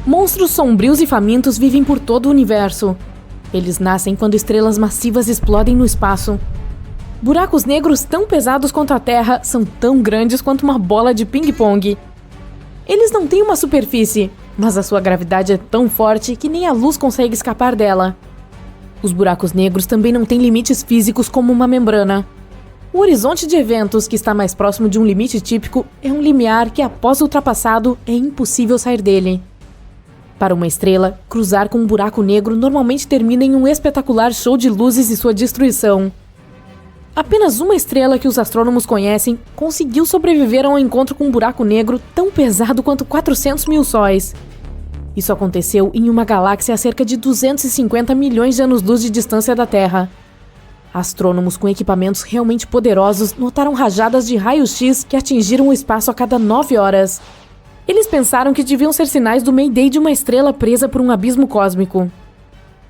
Monstros sombrios e famintos vivem por todo o universo. Eles nascem quando estrelas massivas explodem no espaço. Buracos negros tão pesados quanto a Terra são tão grandes quanto uma bola de ping-pong. Eles não têm uma superfície, mas a sua gravidade é tão forte que nem a luz consegue escapar dela. Os buracos negros também não têm limites físicos como uma membrana. O horizonte de eventos, que está mais próximo de um limite típico, é um limiar que, após ultrapassado, é impossível sair dele. Para uma estrela, cruzar com um buraco negro normalmente termina em um espetacular show de luzes e sua destruição. Apenas uma estrela que os astrônomos conhecem conseguiu sobreviver a um encontro com um buraco negro tão pesado quanto 400 mil sóis. Isso aconteceu em uma galáxia a cerca de 250 milhões de anos-luz de distância da Terra. Astrônomos com equipamentos realmente poderosos notaram rajadas de raio-x que atingiram o espaço a cada 9 horas. Eles pensaram que deviam ser sinais do Mayday de uma estrela presa por um abismo cósmico.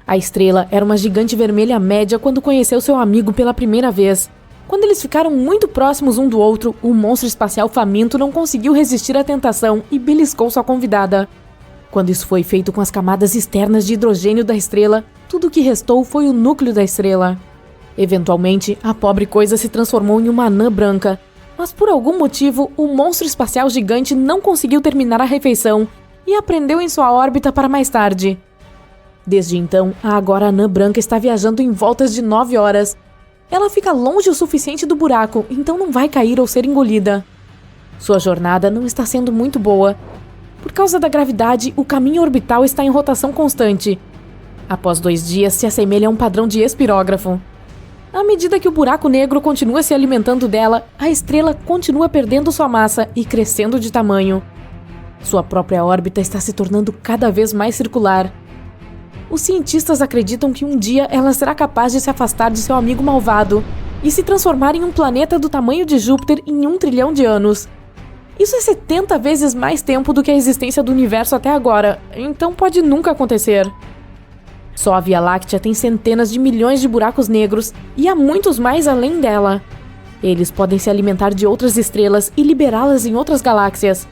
A estrela era uma gigante vermelha média quando conheceu seu amigo pela primeira vez. Quando eles ficaram muito próximos um do outro, o monstro espacial faminto não conseguiu resistir à tentação e beliscou sua convidada. Quando isso foi feito com as camadas externas de hidrogênio da estrela, tudo o que restou foi o núcleo da estrela. Eventualmente, a pobre coisa se transformou em uma anã branca. Mas por algum motivo, o monstro espacial gigante não conseguiu terminar a refeição e aprendeu em sua órbita para mais tarde. Desde então, a agora anã branca está viajando em voltas de 9 horas. Ela fica longe o suficiente do buraco, então não vai cair ou ser engolida. Sua jornada não está sendo muito boa. Por causa da gravidade, o caminho orbital está em rotação constante. Após 2 dias, se assemelha a um padrão de espirógrafo. À medida que o buraco negro continua se alimentando dela, a estrela continua perdendo sua massa e crescendo de tamanho. Sua própria órbita está se tornando cada vez mais circular. Os cientistas acreditam que um dia ela será capaz de se afastar de seu amigo malvado e se transformar em um planeta do tamanho de Júpiter em 1 trilhão de anos. Isso é 70 vezes mais tempo do que a existência do universo até agora, então pode nunca acontecer. Só a Via Láctea tem centenas de milhões de buracos negros e há muitos mais além dela. Eles podem se alimentar de outras estrelas e liberá-las em outras galáxias.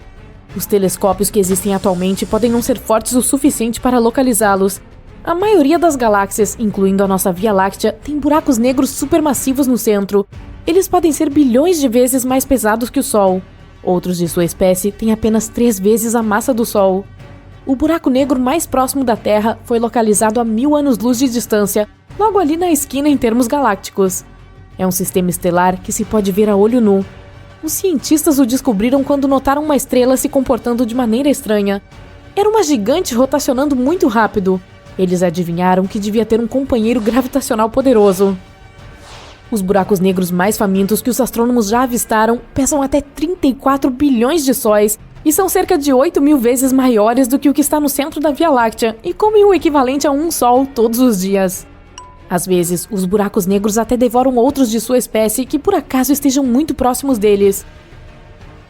Os telescópios que existem atualmente podem não ser fortes o suficiente para localizá-los. A maioria das galáxias, incluindo a nossa Via Láctea, tem buracos negros supermassivos no centro. Eles podem ser bilhões de vezes mais pesados que o Sol. Outros de sua espécie têm apenas 3 vezes a massa do Sol. O buraco negro mais próximo da Terra foi localizado a 1000 anos-luz de distância, logo ali na esquina em termos galácticos. É um sistema estelar que se pode ver a olho nu. Os cientistas o descobriram quando notaram uma estrela se comportando de maneira estranha. Era uma gigante rotacionando muito rápido. Eles adivinharam que devia ter um companheiro gravitacional poderoso. Os buracos negros mais famintos que os astrônomos já avistaram pesam até 34 bilhões de sóis e são cerca de 8.000 vezes maiores do que o que está no centro da Via Láctea e comem o equivalente a um Sol todos os dias. Às vezes, os buracos negros até devoram outros de sua espécie que por acaso estejam muito próximos deles.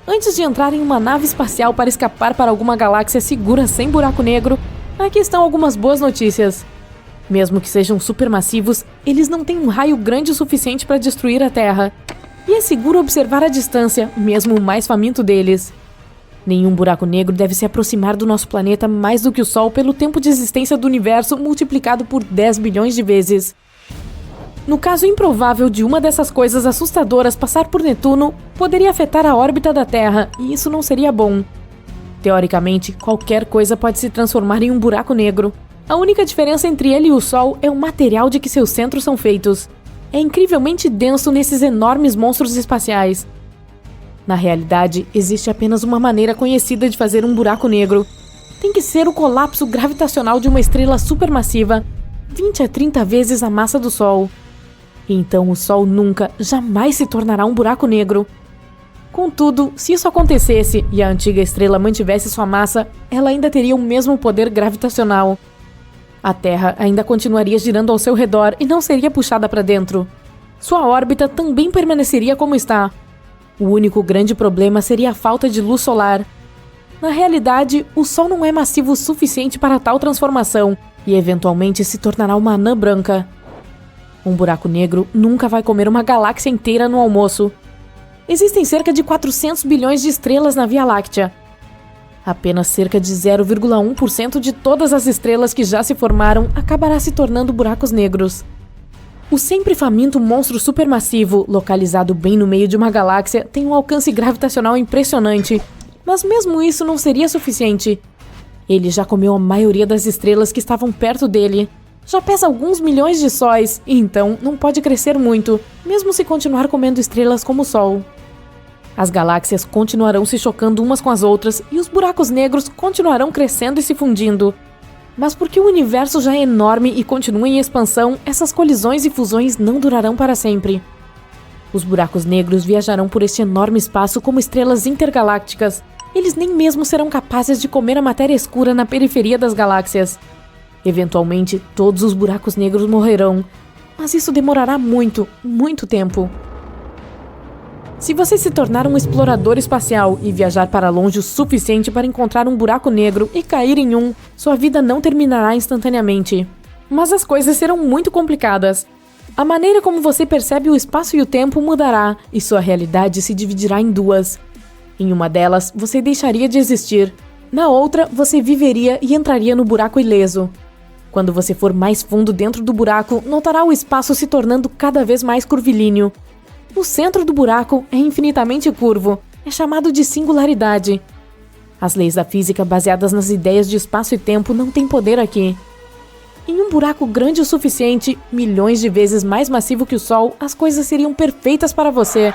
Antes de entrar em uma nave espacial para escapar para alguma galáxia segura sem buraco negro, aqui estão algumas boas notícias. Mesmo que sejam supermassivos, eles não têm um raio grande o suficiente para destruir a Terra. E é seguro observar a distância, mesmo o mais faminto deles. Nenhum buraco negro deve se aproximar do nosso planeta mais do que o Sol pelo tempo de existência do universo multiplicado por 10 bilhões de vezes. No caso improvável de uma dessas coisas assustadoras passar por Netuno, poderia afetar a órbita da Terra, e isso não seria bom. Teoricamente, qualquer coisa pode se transformar em um buraco negro. A única diferença entre ele e o Sol é o material de que seus centros são feitos. É incrivelmente denso nesses enormes monstros espaciais. Na realidade, existe apenas uma maneira conhecida de fazer um buraco negro. Tem que ser o colapso gravitacional de uma estrela supermassiva, 20 a 30 vezes a massa do Sol. Então o Sol nunca, jamais se tornará um buraco negro. Contudo, se isso acontecesse e a antiga estrela mantivesse sua massa, ela ainda teria o mesmo poder gravitacional. A Terra ainda continuaria girando ao seu redor e não seria puxada para dentro. Sua órbita também permaneceria como está. O único grande problema seria a falta de luz solar. Na realidade, o Sol não é massivo o suficiente para tal transformação e eventualmente se tornará uma anã branca. Um buraco negro nunca vai comer uma galáxia inteira no almoço. Existem cerca de 400 bilhões de estrelas na Via Láctea. Apenas cerca de 0,1% de todas as estrelas que já se formaram acabará se tornando buracos negros. O sempre faminto monstro supermassivo, localizado bem no meio de uma galáxia, tem um alcance gravitacional impressionante, mas mesmo isso não seria suficiente. Ele já comeu a maioria das estrelas que estavam perto dele. Já pesa alguns milhões de sóis, e então não pode crescer muito, mesmo se continuar comendo estrelas como o Sol. As galáxias continuarão se chocando umas com as outras, e os buracos negros continuarão crescendo e se fundindo. Mas porque o universo já é enorme e continua em expansão, essas colisões e fusões não durarão para sempre. Os buracos negros viajarão por este enorme espaço como estrelas intergalácticas. Eles nem mesmo serão capazes de comer a matéria escura na periferia das galáxias. Eventualmente, todos os buracos negros morrerão, mas isso demorará muito, muito tempo. Se você se tornar um explorador espacial e viajar para longe o suficiente para encontrar um buraco negro e cair em um, sua vida não terminará instantaneamente. Mas as coisas serão muito complicadas. A maneira como você percebe o espaço e o tempo mudará, e sua realidade se dividirá em duas. Em uma delas, você deixaria de existir. Na outra, você viveria e entraria no buraco ileso. Quando você for mais fundo dentro do buraco, notará o espaço se tornando cada vez mais curvilíneo. O centro do buraco é infinitamente curvo, é chamado de singularidade. As leis da física baseadas nas ideias de espaço e tempo não têm poder aqui. Em um buraco grande o suficiente, milhões de vezes mais massivo que o Sol, as coisas seriam perfeitas para você.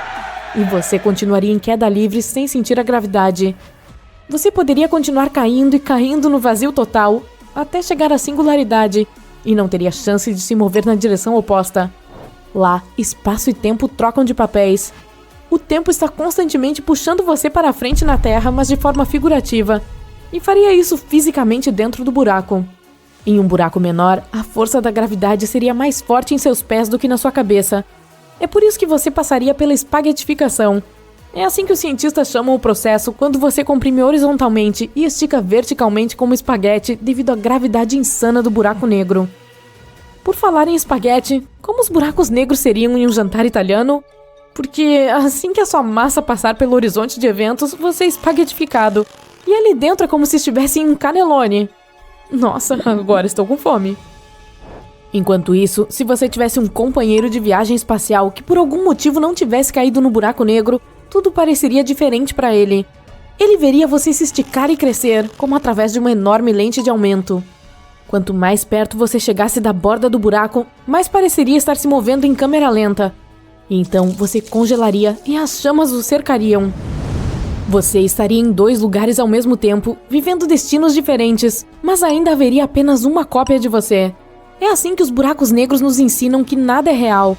E você continuaria em queda livre sem sentir a gravidade. Você poderia continuar caindo e caindo no vazio total, até chegar à singularidade, e não teria chance de se mover na direção oposta. Lá, espaço e tempo trocam de papéis. O tempo está constantemente puxando você para a frente na Terra, mas de forma figurativa, e faria isso fisicamente dentro do buraco. Em um buraco menor, a força da gravidade seria mais forte em seus pés do que na sua cabeça. É por isso que você passaria pela espaguetificação. É assim que os cientistas chamam o processo quando você comprime horizontalmente e estica verticalmente como espaguete devido à gravidade insana do buraco negro. Por falar em espaguete, como os buracos negros seriam em um jantar italiano? Porque assim que a sua massa passar pelo horizonte de eventos, você é espaguetificado. E ali dentro é como se estivesse em um cannelloni. Nossa, agora estou com fome. Enquanto isso, se você tivesse um companheiro de viagem espacial que por algum motivo não tivesse caído no buraco negro, tudo pareceria diferente para ele. Ele veria você se esticar e crescer, como através de uma enorme lente de aumento. Quanto mais perto você chegasse da borda do buraco, mais pareceria estar se movendo em câmera lenta. E então você congelaria e as chamas o cercariam. Você estaria em 2 lugares ao mesmo tempo, vivendo destinos diferentes, mas ainda haveria apenas uma cópia de você. É assim que os buracos negros nos ensinam que nada é real.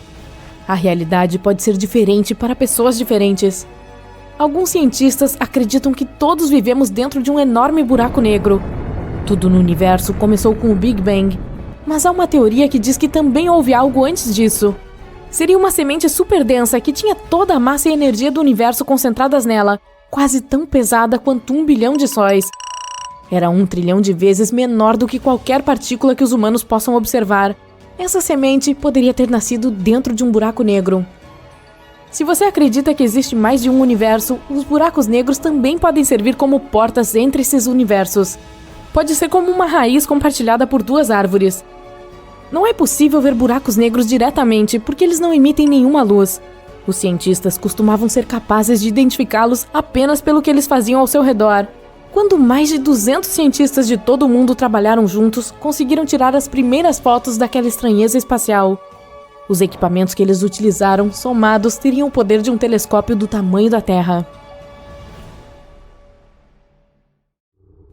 A realidade pode ser diferente para pessoas diferentes. Alguns cientistas acreditam que todos vivemos dentro de um enorme buraco negro. Tudo no universo começou com o Big Bang, mas há uma teoria que diz que também houve algo antes disso. Seria uma semente super densa que tinha toda a massa e energia do universo concentradas nela, quase tão pesada quanto 1 bilhão de sóis. Era 1 trilhão de vezes menor do que qualquer partícula que os humanos possam observar. Essa semente poderia ter nascido dentro de um buraco negro. Se você acredita que existe mais de um universo, os buracos negros também podem servir como portas entre esses universos. Pode ser como uma raiz compartilhada por 2 árvores. Não é possível ver buracos negros diretamente porque eles não emitem nenhuma luz. Os cientistas costumavam ser capazes de identificá-los apenas pelo que eles faziam ao seu redor. Quando mais de 200 cientistas de todo o mundo trabalharam juntos, conseguiram tirar as primeiras fotos daquela estranheza espacial. Os equipamentos que eles utilizaram, somados, teriam o poder de um telescópio do tamanho da Terra.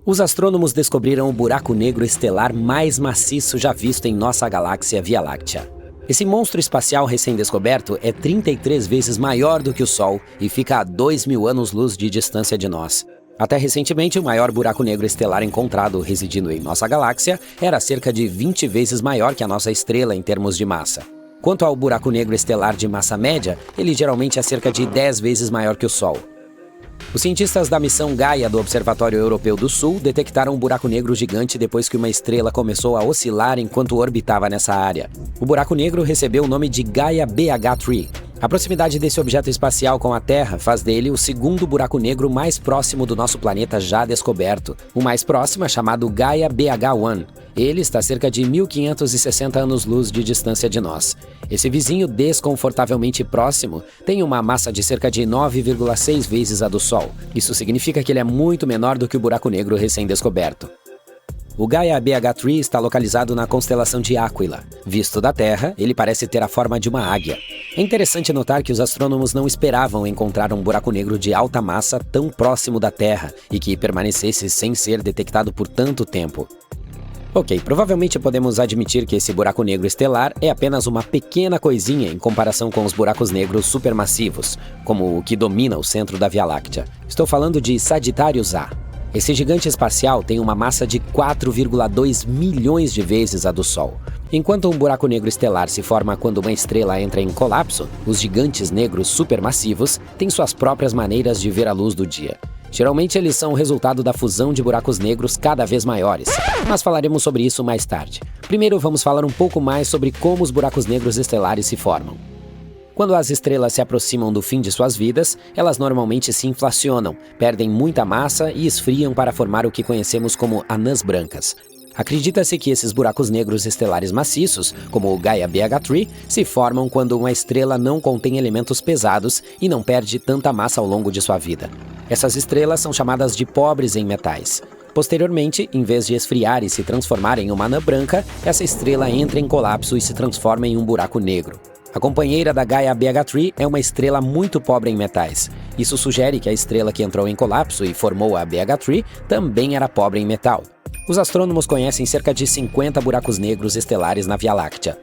Os astrônomos descobriram o buraco negro estelar mais maciço já visto em nossa galáxia Via Láctea. Esse monstro espacial recém-descoberto é 33 vezes maior do que o Sol e fica a 2.000 anos-luz de distância de nós. Até recentemente, o maior buraco negro estelar encontrado residindo em nossa galáxia era cerca de 20 vezes maior que a nossa estrela em termos de massa. Quanto ao buraco negro estelar de massa média, ele geralmente é cerca de 10 vezes maior que o Sol. Os cientistas da missão Gaia do Observatório Europeu do Sul detectaram um buraco negro gigante depois que uma estrela começou a oscilar enquanto orbitava nessa área. O buraco negro recebeu o nome de Gaia BH3. A proximidade desse objeto espacial com a Terra faz dele o segundo buraco negro mais próximo do nosso planeta já descoberto. O mais próximo é chamado Gaia BH1. Ele está a cerca de 1.560 anos-luz de distância de nós. Esse vizinho desconfortavelmente próximo tem uma massa de cerca de 9,6 vezes a do Sol. Isso significa que ele é muito menor do que o buraco negro recém-descoberto. O Gaia BH3 está localizado na constelação de Aquila. Visto da Terra, ele parece ter a forma de uma águia. É interessante notar que os astrônomos não esperavam encontrar um buraco negro de alta massa tão próximo da Terra e que permanecesse sem ser detectado por tanto tempo. Ok, provavelmente podemos admitir que esse buraco negro estelar é apenas uma pequena coisinha em comparação com os buracos negros supermassivos, como o que domina o centro da Via Láctea. Estou falando de Sagittarius A. Esse gigante espacial tem uma massa de 4,2 milhões de vezes a do Sol. Enquanto um buraco negro estelar se forma quando uma estrela entra em colapso, os gigantes negros supermassivos têm suas próprias maneiras de ver a luz do dia. Geralmente eles são o resultado da fusão de buracos negros cada vez maiores, mas falaremos sobre isso mais tarde. Primeiro vamos falar um pouco mais sobre como os buracos negros estelares se formam. Quando as estrelas se aproximam do fim de suas vidas, elas normalmente se inflacionam, perdem muita massa e esfriam para formar o que conhecemos como anãs brancas. Acredita-se que esses buracos negros estelares maciços, como o Gaia BH3, se formam quando uma estrela não contém elementos pesados e não perde tanta massa ao longo de sua vida. Essas estrelas são chamadas de pobres em metais. Posteriormente, em vez de esfriar e se transformar em uma anã branca, essa estrela entra em colapso e se transforma em um buraco negro. A companheira da Gaia BH3 é uma estrela muito pobre em metais. Isso sugere que a estrela que entrou em colapso e formou a BH3 também era pobre em metal. Os astrônomos conhecem cerca de 50 buracos negros estelares na Via Láctea.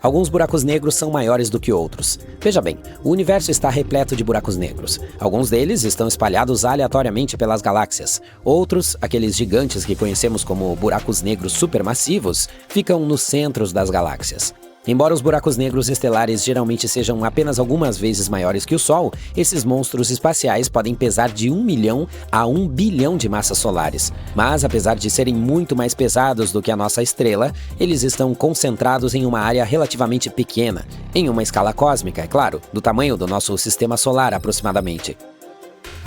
Alguns buracos negros são maiores do que outros. Veja bem, o universo está repleto de buracos negros. Alguns deles estão espalhados aleatoriamente pelas galáxias. Outros, aqueles gigantes que conhecemos como buracos negros supermassivos, ficam nos centros das galáxias. Embora os buracos negros estelares geralmente sejam apenas algumas vezes maiores que o Sol, esses monstros espaciais podem pesar de 1 milhão a 1 bilhão de massas solares. Mas, apesar de serem muito mais pesados do que a nossa estrela, eles estão concentrados em uma área relativamente pequena, em uma escala cósmica, é claro, do tamanho do nosso sistema solar aproximadamente.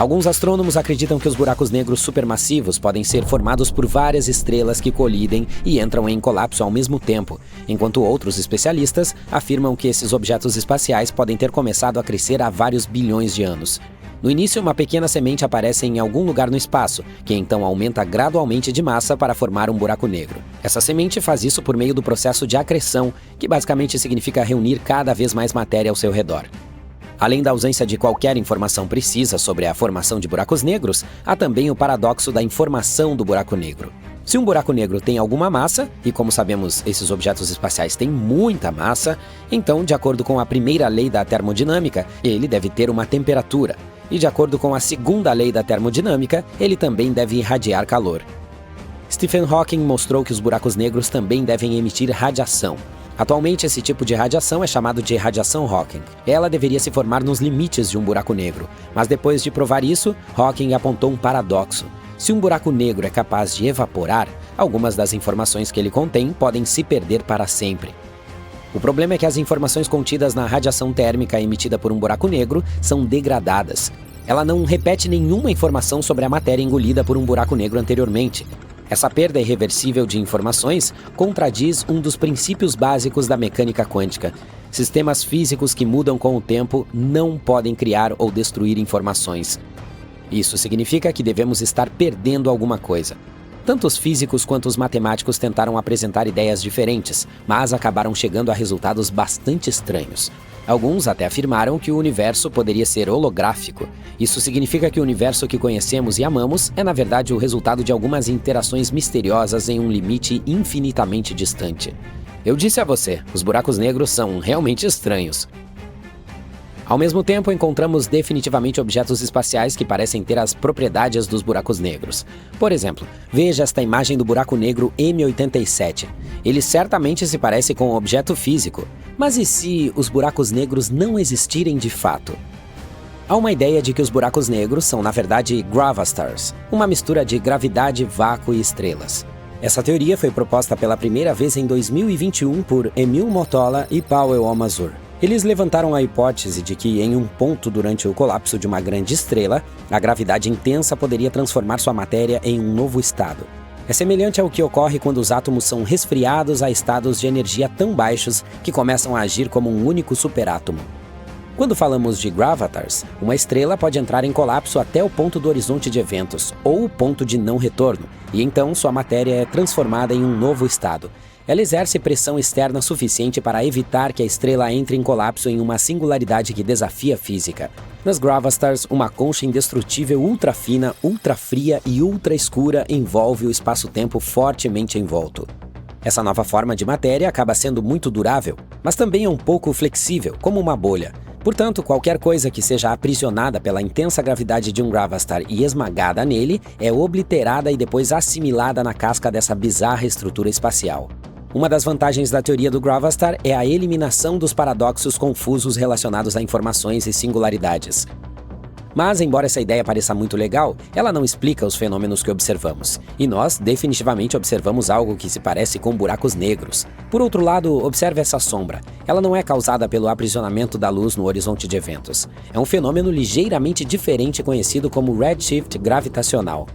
Alguns astrônomos acreditam que os buracos negros supermassivos podem ser formados por várias estrelas que colidem e entram em colapso ao mesmo tempo, enquanto outros especialistas afirmam que esses objetos espaciais podem ter começado a crescer há vários bilhões de anos. No início, uma pequena semente aparece em algum lugar no espaço, que então aumenta gradualmente de massa para formar um buraco negro. Essa semente faz isso por meio do processo de acreção, que basicamente significa reunir cada vez mais matéria ao seu redor. Além da ausência de qualquer informação precisa sobre a formação de buracos negros, há também o paradoxo da informação do buraco negro. Se um buraco negro tem alguma massa, e como sabemos esses objetos espaciais têm muita massa, então, de acordo com a primeira lei da termodinâmica, ele deve ter uma temperatura. E de acordo com a segunda lei da termodinâmica, ele também deve irradiar calor. Stephen Hawking mostrou que os buracos negros também devem emitir radiação. Atualmente, esse tipo de radiação é chamado de radiação Hawking. Ela deveria se formar nos limites de um buraco negro, mas depois de provar isso, Hawking apontou um paradoxo. Se um buraco negro é capaz de evaporar, algumas das informações que ele contém podem se perder para sempre. O problema é que as informações contidas na radiação térmica emitida por um buraco negro são degradadas. Ela não repete nenhuma informação sobre a matéria engolida por um buraco negro anteriormente. Essa perda irreversível de informações contradiz um dos princípios básicos da mecânica quântica. Sistemas físicos que mudam com o tempo não podem criar ou destruir informações. Isso significa que devemos estar perdendo alguma coisa. Tanto os físicos quanto os matemáticos tentaram apresentar ideias diferentes, mas acabaram chegando a resultados bastante estranhos. Alguns até afirmaram que o universo poderia ser holográfico. Isso significa que o universo que conhecemos e amamos é, na verdade, o resultado de algumas interações misteriosas em um limite infinitamente distante. Eu disse a você, os buracos negros são realmente estranhos. Ao mesmo tempo, encontramos definitivamente objetos espaciais que parecem ter as propriedades dos buracos negros. Por exemplo, veja esta imagem do buraco negro M87. Ele certamente se parece com um objeto físico. Mas e se os buracos negros não existirem de fato? Há uma ideia de que os buracos negros são, na verdade, gravastars, uma mistura de gravidade, vácuo e estrelas. Essa teoria foi proposta pela primeira vez em 2021 por Emil Motola e Powell Almazur. Eles levantaram a hipótese de que, em um ponto durante o colapso de uma grande estrela, a gravidade intensa poderia transformar sua matéria em um novo estado. É semelhante ao que ocorre quando os átomos são resfriados a estados de energia tão baixos que começam a agir como um único superátomo. Quando falamos de gravatars, uma estrela pode entrar em colapso até o ponto do horizonte de eventos, ou o ponto de não retorno, e então sua matéria é transformada em um novo estado. Ela exerce pressão externa suficiente para evitar que a estrela entre em colapso em uma singularidade que desafia a física. Nas gravastars, uma concha indestrutível ultra fina, ultra fria e ultra escura envolve o espaço-tempo fortemente envolto. Essa nova forma de matéria acaba sendo muito durável, mas também é um pouco flexível, como uma bolha. Portanto, qualquer coisa que seja aprisionada pela intensa gravidade de um gravastar e esmagada nele é obliterada e depois assimilada na casca dessa bizarra estrutura espacial. Uma das vantagens da teoria do gravastar é a eliminação dos paradoxos confusos relacionados a informações e singularidades. Mas, embora essa ideia pareça muito legal, ela não explica os fenômenos que observamos. E nós, definitivamente, observamos algo que se parece com buracos negros. Por outro lado, observe essa sombra. Ela não é causada pelo aprisionamento da luz no horizonte de eventos. É um fenômeno ligeiramente diferente conhecido como redshift gravitacional.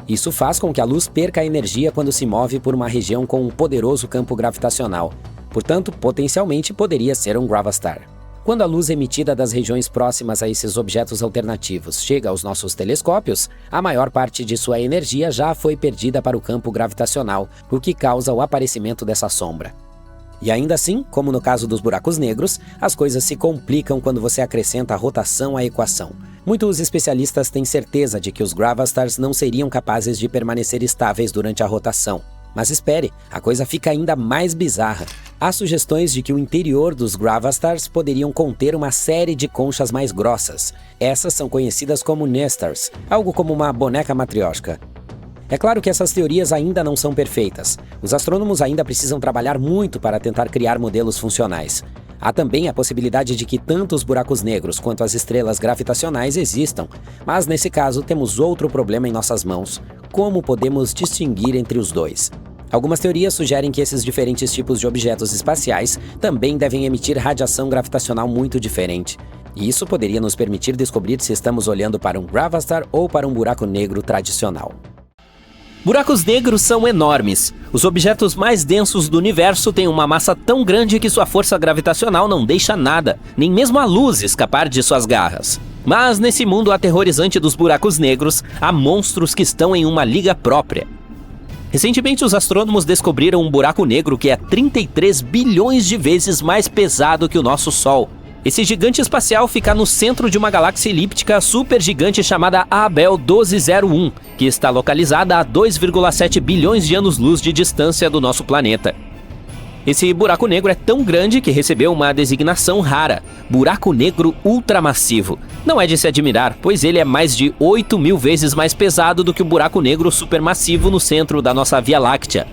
Isso faz com que a luz perca a energia quando se move por uma região com um poderoso campo gravitacional. Portanto, potencialmente poderia ser um gravastar. Quando a luz emitida das regiões próximas a esses objetos alternativos chega aos nossos telescópios, a maior parte de sua energia já foi perdida para o campo gravitacional, o que causa o aparecimento dessa sombra. E ainda assim, como no caso dos buracos negros, as coisas se complicam quando você acrescenta a rotação à equação. Muitos especialistas têm certeza de que os gravastars não seriam capazes de permanecer estáveis durante a rotação. Mas espere, a coisa fica ainda mais bizarra. Há sugestões de que o interior dos gravastars poderiam conter uma série de conchas mais grossas. Essas são conhecidas como nestars, algo como uma boneca matrioshka. É claro que essas teorias ainda não são perfeitas. Os astrônomos ainda precisam trabalhar muito para tentar criar modelos funcionais. Há também a possibilidade de que tanto os buracos negros quanto as estrelas gravitacionais existam, mas nesse caso temos outro problema em nossas mãos: como podemos distinguir entre os dois? Algumas teorias sugerem que esses diferentes tipos de objetos espaciais também devem emitir radiação gravitacional muito diferente. E isso poderia nos permitir descobrir se estamos olhando para um gravastar ou para um buraco negro tradicional. Buracos negros são enormes. Os objetos mais densos do universo têm uma massa tão grande que sua força gravitacional não deixa nada, nem mesmo a luz, escapar de suas garras. Mas nesse mundo aterrorizante dos buracos negros, há monstros que estão em uma liga própria. Recentemente, os astrônomos descobriram um buraco negro que é 33 bilhões de vezes mais pesado que o nosso Sol. Esse gigante espacial fica no centro de uma galáxia elíptica supergigante chamada Abell 1201, que está localizada a 2,7 bilhões de anos-luz de distância do nosso planeta. Esse buraco negro é tão grande que recebeu uma designação rara, buraco negro ultramassivo. Não é de se admirar, pois ele é mais de 8.000 vezes mais pesado do que o buraco negro supermassivo no centro da nossa Via Láctea.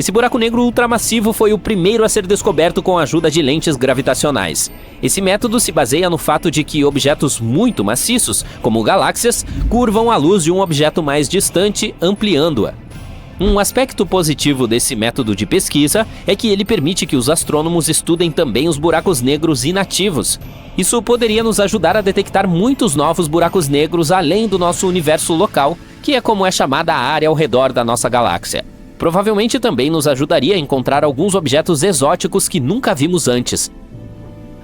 Esse buraco negro ultramassivo foi o primeiro a ser descoberto com a ajuda de lentes gravitacionais. Esse método se baseia no fato de que objetos muito maciços, como galáxias, curvam a luz de um objeto mais distante, ampliando-a. Um aspecto positivo desse método de pesquisa é que ele permite que os astrônomos estudem também os buracos negros inativos. Isso poderia nos ajudar a detectar muitos novos buracos negros além do nosso universo local, que é como é chamada a área ao redor da nossa galáxia. Provavelmente também nos ajudaria a encontrar alguns objetos exóticos que nunca vimos antes.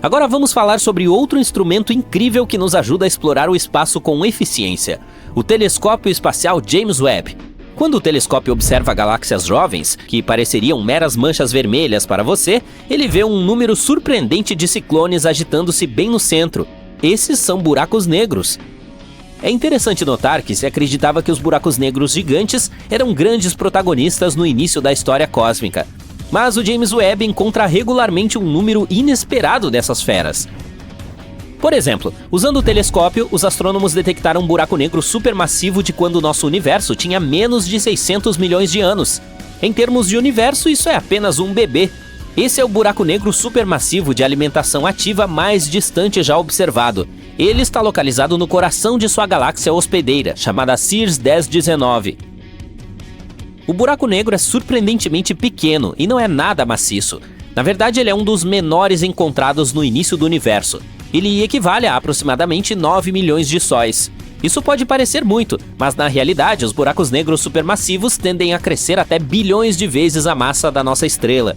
Agora vamos falar sobre outro instrumento incrível que nos ajuda a explorar o espaço com eficiência: o telescópio espacial James Webb. Quando o telescópio observa galáxias jovens, que pareceriam meras manchas vermelhas para você, ele vê um número surpreendente de ciclones agitando-se bem no centro. Esses são buracos negros. É interessante notar que se acreditava que os buracos negros gigantes eram grandes protagonistas no início da história cósmica. Mas o James Webb encontra regularmente um número inesperado dessas feras. Por exemplo, usando o telescópio, os astrônomos detectaram um buraco negro supermassivo de quando o nosso universo tinha menos de 600 milhões de anos. Em termos de universo, isso é apenas um bebê. Esse é o buraco negro supermassivo de alimentação ativa mais distante já observado. Ele está localizado no coração de sua galáxia hospedeira, chamada Sears 1019. O buraco negro é surpreendentemente pequeno e não é nada maciço. Na verdade, ele é um dos menores encontrados no início do universo. Ele equivale a aproximadamente 9 milhões de sóis. Isso pode parecer muito, mas na realidade os buracos negros supermassivos tendem a crescer até bilhões de vezes a massa da nossa estrela.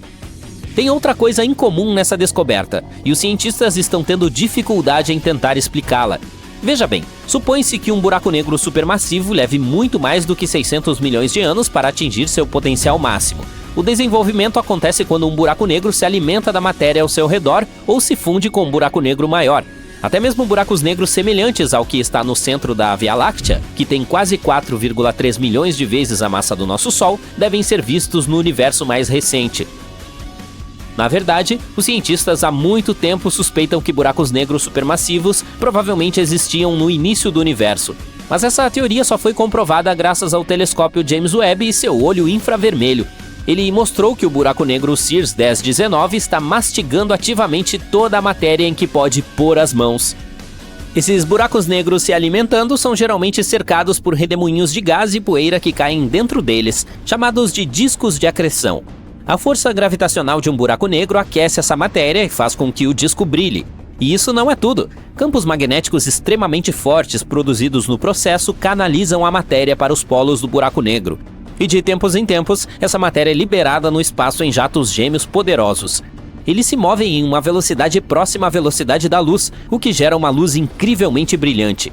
Tem outra coisa incomum nessa descoberta, e os cientistas estão tendo dificuldade em tentar explicá-la. Veja bem, supõe-se que um buraco negro supermassivo leve muito mais do que 600 milhões de anos para atingir seu potencial máximo. O desenvolvimento acontece quando um buraco negro se alimenta da matéria ao seu redor ou se funde com um buraco negro maior. Até mesmo buracos negros semelhantes ao que está no centro da Via Láctea, que tem quase 4,3 milhões de vezes a massa do nosso Sol, devem ser vistos no universo mais recente. Na verdade, os cientistas há muito tempo suspeitam que buracos negros supermassivos provavelmente existiam no início do universo. Mas essa teoria só foi comprovada graças ao telescópio James Webb e seu olho infravermelho. Ele mostrou que o buraco negro Sears 1019 está mastigando ativamente toda a matéria em que pode pôr as mãos. Esses buracos negros se alimentando são geralmente cercados por redemoinhos de gás e poeira que caem dentro deles, chamados de discos de acreção. A força gravitacional de um buraco negro aquece essa matéria e faz com que o disco brilhe. E isso não é tudo. Campos magnéticos extremamente fortes produzidos no processo canalizam a matéria para os polos do buraco negro. E de tempos em tempos, essa matéria é liberada no espaço em jatos gêmeos poderosos. Eles se movem em uma velocidade próxima à velocidade da luz, o que gera uma luz incrivelmente brilhante.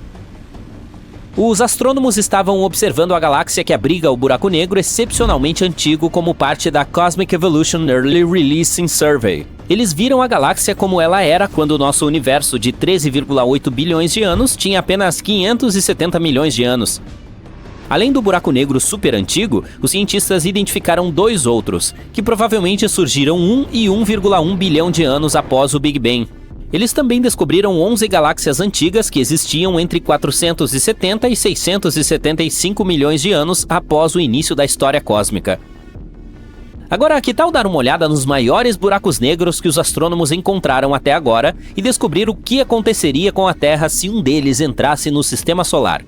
Os astrônomos estavam observando a galáxia que abriga o buraco negro excepcionalmente antigo como parte da Cosmic Evolution Early Releasing Survey. Eles viram a galáxia como ela era quando o nosso universo de 13,8 bilhões de anos tinha apenas 570 milhões de anos. Além do buraco negro super antigo, os cientistas identificaram dois outros, que provavelmente surgiram 1 e 1,1 bilhão de anos após o Big Bang. Eles também descobriram 11 galáxias antigas que existiam entre 470 e 675 milhões de anos após o início da história cósmica. Agora, que tal dar uma olhada nos maiores buracos negros que os astrônomos encontraram até agora e descobrir o que aconteceria com a Terra se um deles entrasse no Sistema Solar?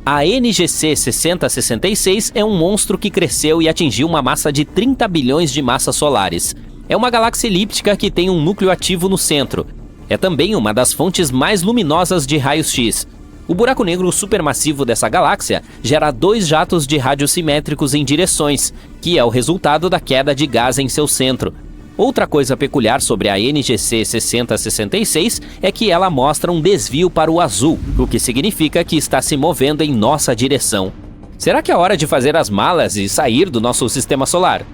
A NGC 6066 é um monstro que cresceu e atingiu uma massa de 30 bilhões de massas solares. É uma galáxia elíptica que tem um núcleo ativo no centro. É também uma das fontes mais luminosas de raios-x. O buraco negro supermassivo dessa galáxia gera 2 jatos de rádio simétricos em direções, que é o resultado da queda de gás em seu centro. Outra coisa peculiar sobre a NGC 6066 é que ela mostra um desvio para o azul, o que significa que está se movendo em nossa direção. Será que é hora de fazer as malas e sair do nosso sistema solar?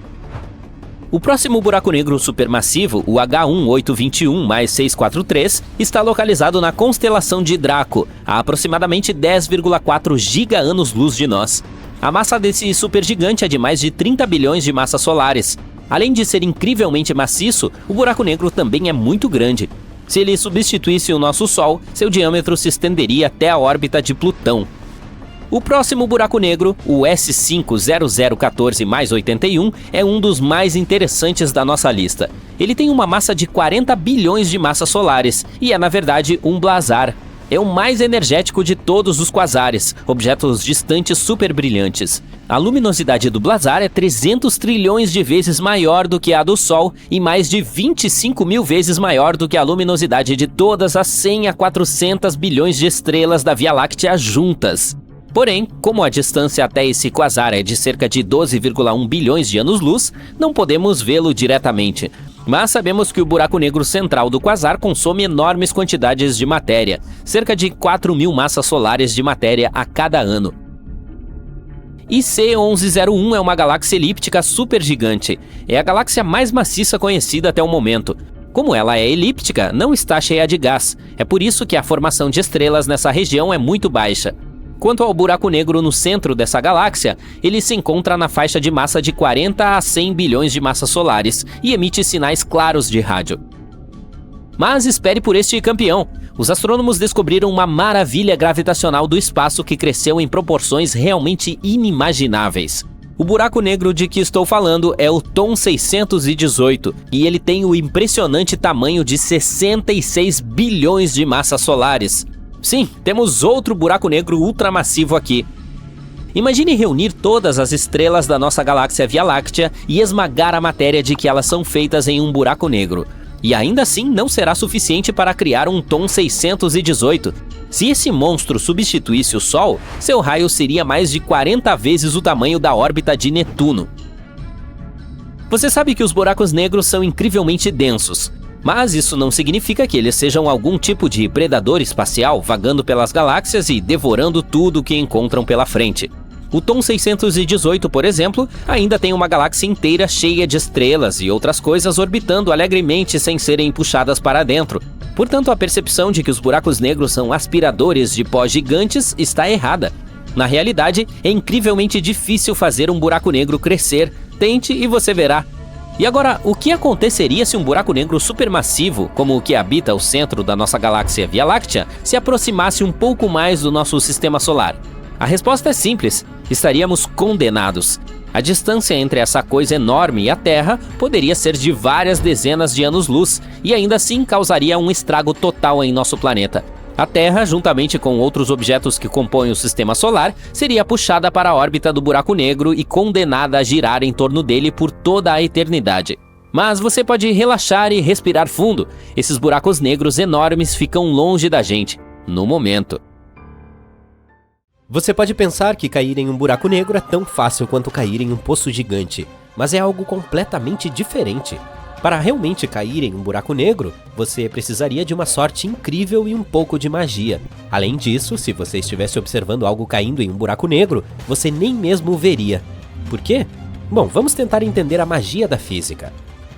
O próximo buraco negro supermassivo, o H1821-643, está localizado na constelação de Draco, a aproximadamente 10,4 giga-anos-luz de nós. A massa desse supergigante é de mais de 30 bilhões de massas solares. Além de ser incrivelmente maciço, o buraco negro também é muito grande. Se ele substituísse o nosso Sol, seu diâmetro se estenderia até a órbita de Plutão. O próximo buraco negro, o S50014-81, é um dos mais interessantes da nossa lista. Ele tem uma massa de 40 bilhões de massas solares e é, na verdade, um blazar. É o mais energético de todos os quasares, objetos distantes superbrilhantes. A luminosidade do blazar é 300 trilhões de vezes maior do que a do Sol e mais de 25 mil vezes maior do que a luminosidade de todas as 100 a 400 bilhões de estrelas da Via Láctea juntas. Porém, como a distância até esse quasar é de cerca de 12,1 bilhões de anos-luz, não podemos vê-lo diretamente. Mas sabemos que o buraco negro central do quasar consome enormes quantidades de matéria, cerca de 4.000 massas solares de matéria a cada ano. IC1101 é uma galáxia elíptica supergigante. É a galáxia mais maciça conhecida até o momento. Como ela é elíptica, não está cheia de gás. É por isso que a formação de estrelas nessa região é muito baixa. Quanto ao buraco negro no centro dessa galáxia, ele se encontra na faixa de massa de 40 a 100 bilhões de massas solares e emite sinais claros de rádio. Mas espere por este campeão! Os astrônomos descobriram uma maravilha gravitacional do espaço que cresceu em proporções realmente inimagináveis. O buraco negro de que estou falando é o TOM 618, e ele tem o impressionante tamanho de 66 bilhões de massas solares. Sim, temos outro buraco negro ultramassivo aqui. Imagine reunir todas as estrelas da nossa galáxia Via Láctea e esmagar a matéria de que elas são feitas em um buraco negro. E ainda assim não será suficiente para criar um Tom 618. Se esse monstro substituísse o Sol, seu raio seria mais de 40 vezes o tamanho da órbita de Netuno. Você sabe que os buracos negros são incrivelmente densos, mas isso não significa que eles sejam algum tipo de predador espacial vagando pelas galáxias e devorando tudo o que encontram pela frente. O Tom 618, por exemplo, ainda tem uma galáxia inteira cheia de estrelas e outras coisas orbitando alegremente sem serem puxadas para dentro. Portanto, a percepção de que os buracos negros são aspiradores de pó gigantes está errada. Na realidade, é incrivelmente difícil fazer um buraco negro crescer. Tente e você verá. E agora, o que aconteceria se um buraco negro supermassivo, como o que habita o centro da nossa galáxia Via Láctea, se aproximasse um pouco mais do nosso sistema solar? A resposta é simples: estaríamos condenados. A distância entre essa coisa enorme e a Terra poderia ser de várias dezenas de anos-luz, e ainda assim causaria um estrago total em nosso planeta. A Terra, juntamente com outros objetos que compõem o sistema solar, seria puxada para a órbita do buraco negro e condenada a girar em torno dele por toda a eternidade. Mas você pode relaxar e respirar fundo. Esses buracos negros enormes ficam longe da gente, no momento. Você pode pensar que cair em um buraco negro é tão fácil quanto cair em um poço gigante, mas é algo completamente diferente. Para realmente cair em um buraco negro, você precisaria de uma sorte incrível e um pouco de magia. Além disso, se você estivesse observando algo caindo em um buraco negro, você nem mesmo o veria. Por quê? Bom, vamos tentar entender a magia da física.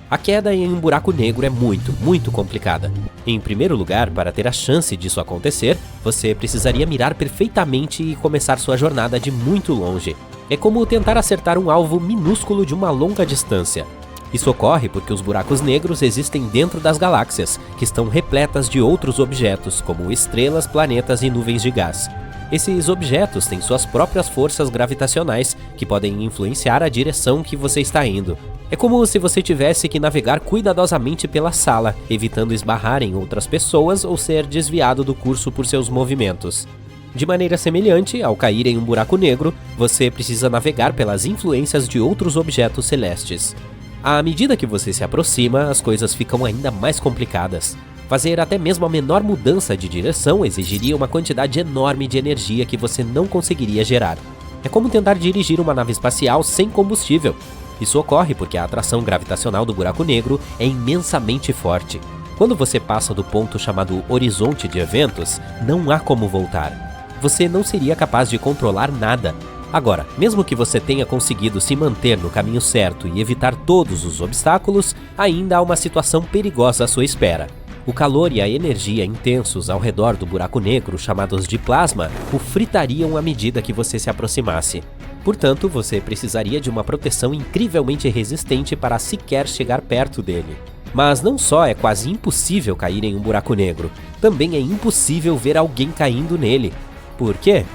A queda em um buraco negro é muito complicada. Em primeiro lugar, para ter a chance disso acontecer, você precisaria mirar perfeitamente e começar sua jornada de muito longe. É como tentar acertar um alvo minúsculo de uma longa distância. Isso ocorre porque os buracos negros existem dentro das galáxias, que estão repletas de outros objetos, como estrelas, planetas e nuvens de gás. Esses objetos têm suas próprias forças gravitacionais, que podem influenciar a direção que você está indo. É como se você tivesse que navegar cuidadosamente pela sala, evitando esbarrar em outras pessoas ou ser desviado do curso por seus movimentos. De maneira semelhante, ao cair em um buraco negro, você precisa navegar pelas influências de outros objetos celestes. À medida que você se aproxima, as coisas ficam ainda mais complicadas. Fazer até mesmo a menor mudança de direção exigiria uma quantidade enorme de energia que você não conseguiria gerar. É como tentar dirigir uma nave espacial sem combustível. Isso ocorre porque a atração gravitacional do buraco negro é imensamente forte. Quando você passa do ponto chamado horizonte de eventos, não há como voltar. Você não seria capaz de controlar nada. Agora, mesmo que você tenha conseguido se manter no caminho certo e evitar todos os obstáculos, ainda há uma situação perigosa à sua espera. O calor e a energia intensos ao redor do buraco negro, chamados de plasma, o fritariam à medida que você se aproximasse. Portanto, você precisaria de uma proteção incrivelmente resistente para sequer chegar perto dele. Mas não só é quase impossível cair em um buraco negro, também é impossível ver alguém caindo nele. Por quê?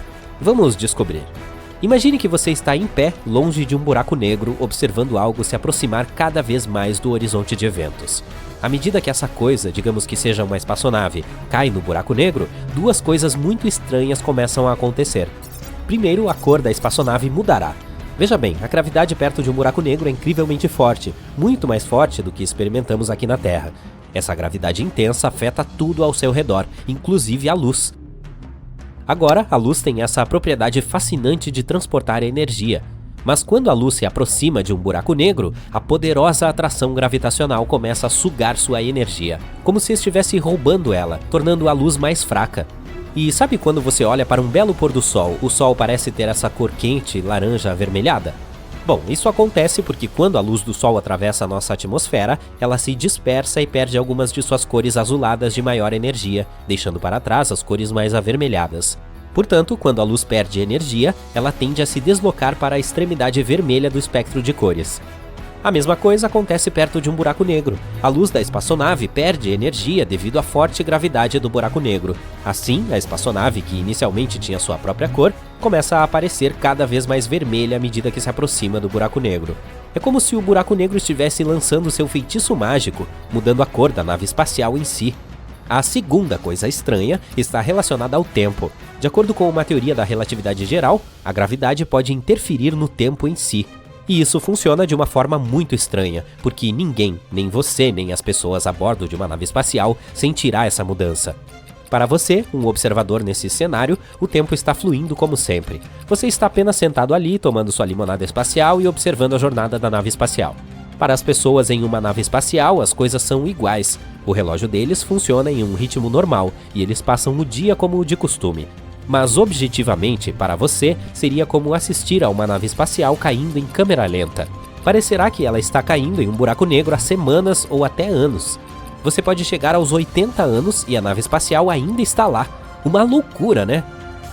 Vamos descobrir. Imagine que você está em pé, longe de um buraco negro, observando algo se aproximar cada vez mais do horizonte de eventos. À medida que essa coisa, digamos que seja uma espaçonave, cai no buraco negro, duas coisas muito estranhas começam a acontecer. Primeiro, a cor da espaçonave mudará. Veja bem, a gravidade perto de um buraco negro é incrivelmente forte, muito mais forte do que experimentamos aqui na Terra. Essa gravidade intensa afeta tudo ao seu redor, inclusive a luz. Agora, a luz tem essa propriedade fascinante de transportar energia. Mas quando a luz se aproxima de um buraco negro, a poderosa atração gravitacional começa a sugar sua energia, como se estivesse roubando ela, tornando a luz mais fraca. E sabe quando você olha para um belo pôr do sol, o sol parece ter essa cor quente, laranja avermelhada? Bom, isso acontece porque quando a luz do sol atravessa a nossa atmosfera, ela se dispersa e perde algumas de suas cores azuladas de maior energia, deixando para trás as cores mais avermelhadas. Portanto, quando a luz perde energia, ela tende a se deslocar para a extremidade vermelha do espectro de cores. A mesma coisa acontece perto de um buraco negro. A luz da espaçonave perde energia devido à forte gravidade do buraco negro. Assim, a espaçonave, que inicialmente tinha sua própria cor, começa a aparecer cada vez mais vermelha à medida que se aproxima do buraco negro. É como se o buraco negro estivesse lançando seu feitiço mágico, mudando a cor da nave espacial em si. A segunda coisa estranha está relacionada ao tempo. De acordo com uma teoria da relatividade geral, a gravidade pode interferir no tempo em si. E isso funciona de uma forma muito estranha, porque ninguém, nem você, nem as pessoas a bordo de uma nave espacial, sentirá essa mudança. Para você, um observador nesse cenário, o tempo está fluindo como sempre. Você está apenas sentado ali, tomando sua limonada espacial e observando a jornada da nave espacial. Para as pessoas em uma nave espacial, as coisas são iguais. O relógio deles funciona em um ritmo normal e eles passam o dia como de costume. Mas objetivamente, para você, seria como assistir a uma nave espacial caindo em câmera lenta. Parecerá que ela está caindo em um buraco negro há semanas ou até anos. Você pode chegar aos 80 anos e a nave espacial ainda está lá. Uma loucura, né?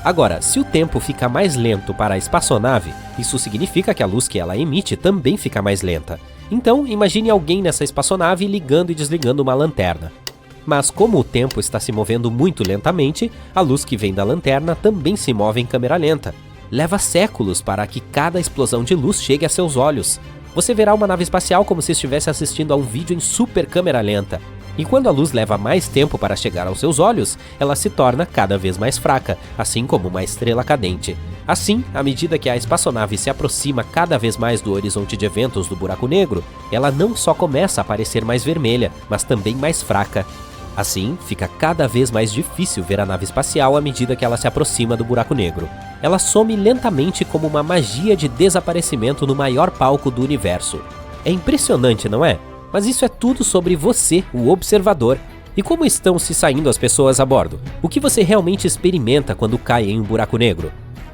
Agora, se o tempo fica mais lento para a espaçonave, isso significa que a luz que ela emite também fica mais lenta. Então, imagine alguém nessa espaçonave ligando e desligando uma lanterna. Mas como o tempo está se movendo muito lentamente, a luz que vem da lanterna também se move em câmera lenta. Leva séculos para que cada explosão de luz chegue a seus olhos. Você verá uma nave espacial como se estivesse assistindo a um vídeo em super câmera lenta. E quando a luz leva mais tempo para chegar aos seus olhos, ela se torna cada vez mais fraca, assim como uma estrela cadente. Assim, à medida que a espaçonave se aproxima cada vez mais do horizonte de eventos do buraco negro, ela não só começa a parecer mais vermelha, mas também mais fraca. Assim, fica cada vez mais difícil ver a nave espacial à medida que ela se aproxima do buraco negro. Ela some lentamente como uma magia de desaparecimento no maior palco do universo. É impressionante, não é? Mas isso é tudo sobre você, o observador. E como estão se saindo as pessoas a bordo? O que você realmente experimenta quando cai em um buraco negro?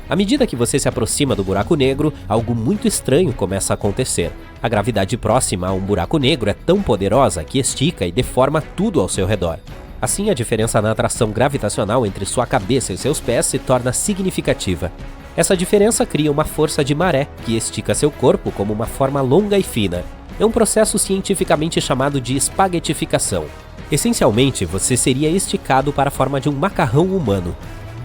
À medida que você se aproxima do buraco negro, algo muito estranho começa a acontecer. A gravidade próxima a um buraco negro é tão poderosa que estica e deforma tudo ao seu redor. Assim, a diferença na atração gravitacional entre sua cabeça e seus pés se torna significativa. Essa diferença cria uma força de maré que estica seu corpo como uma forma longa e fina. É um processo cientificamente chamado de espaguetificação. Essencialmente, você seria esticado para a forma de um macarrão humano.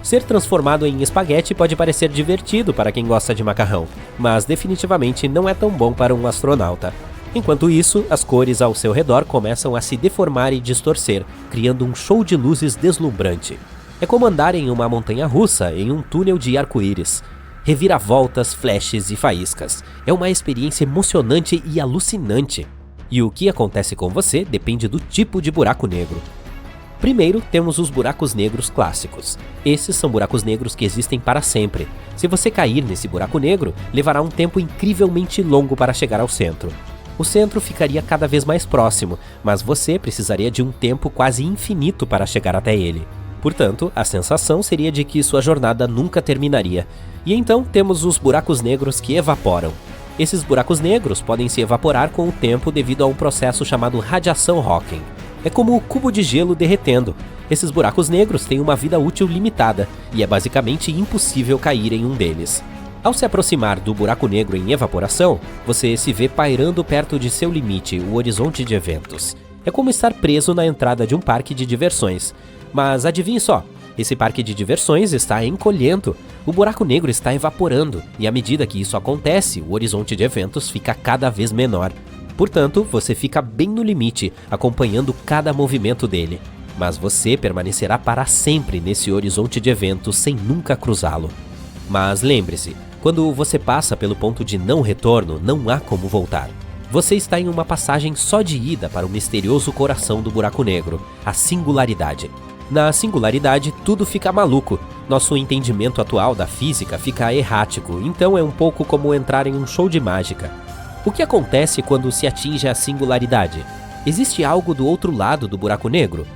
Ser transformado em espaguete pode parecer divertido para quem gosta de macarrão, mas definitivamente não é tão bom para um astronauta. Enquanto isso, as cores ao seu redor começam a se deformar e distorcer, criando um show de luzes deslumbrante. É como andar em uma montanha-russa em um túnel de arco-íris. Reviravoltas, flashes e faíscas. É uma experiência emocionante e alucinante. E o que acontece com você depende do tipo de buraco negro. Primeiro, temos os buracos negros clássicos. Esses são buracos negros que existem para sempre. Se você cair nesse buraco negro, levará um tempo incrivelmente longo para chegar ao centro. O centro ficaria cada vez mais próximo, mas você precisaria de um tempo quase infinito para chegar até ele. Portanto, a sensação seria de que sua jornada nunca terminaria. E então temos os buracos negros que evaporam. Esses buracos negros podem se evaporar com o tempo devido a um processo chamado radiação Hawking. É como o cubo de gelo derretendo. Esses buracos negros têm uma vida útil limitada, e é basicamente impossível cair em um deles. Ao se aproximar do buraco negro em evaporação, você se vê pairando perto de seu limite, o horizonte de eventos. É como estar preso na entrada de um parque de diversões. Mas adivinhe só, esse parque de diversões está encolhendo. O buraco negro está evaporando, e à medida que isso acontece, o horizonte de eventos fica cada vez menor. Portanto, você fica bem no limite, acompanhando cada movimento dele. Mas você permanecerá para sempre nesse horizonte de eventos sem nunca cruzá-lo. Mas lembre-se, quando você passa pelo ponto de não retorno, não há como voltar. Você está em uma passagem só de ida para o misterioso coração do buraco negro, a singularidade. Na singularidade, tudo fica maluco. Nosso entendimento atual da física fica errático, então é um pouco como entrar em um show de mágica. O que acontece quando se atinge a singularidade? Existe algo do outro lado do buraco negro?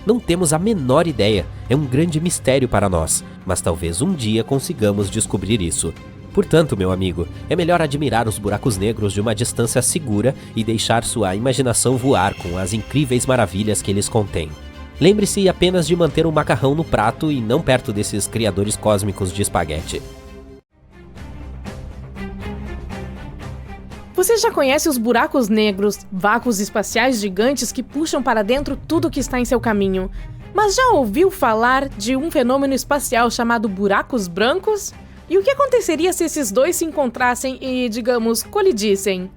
Não temos a menor ideia, é um grande mistério para nós, mas talvez um dia consigamos descobrir isso. Portanto, meu amigo, é melhor admirar os buracos negros de uma distância segura e deixar sua imaginação voar com as incríveis maravilhas que eles contêm. Lembre-se apenas de manter um macarrão no prato e não perto desses criadores cósmicos de espaguete. Você já conhece os buracos negros, vácuos espaciais gigantes que puxam para dentro tudo que está em seu caminho. Mas já ouviu falar de um fenômeno espacial chamado buracos brancos? E o que aconteceria se esses dois se encontrassem e, digamos, colidissem?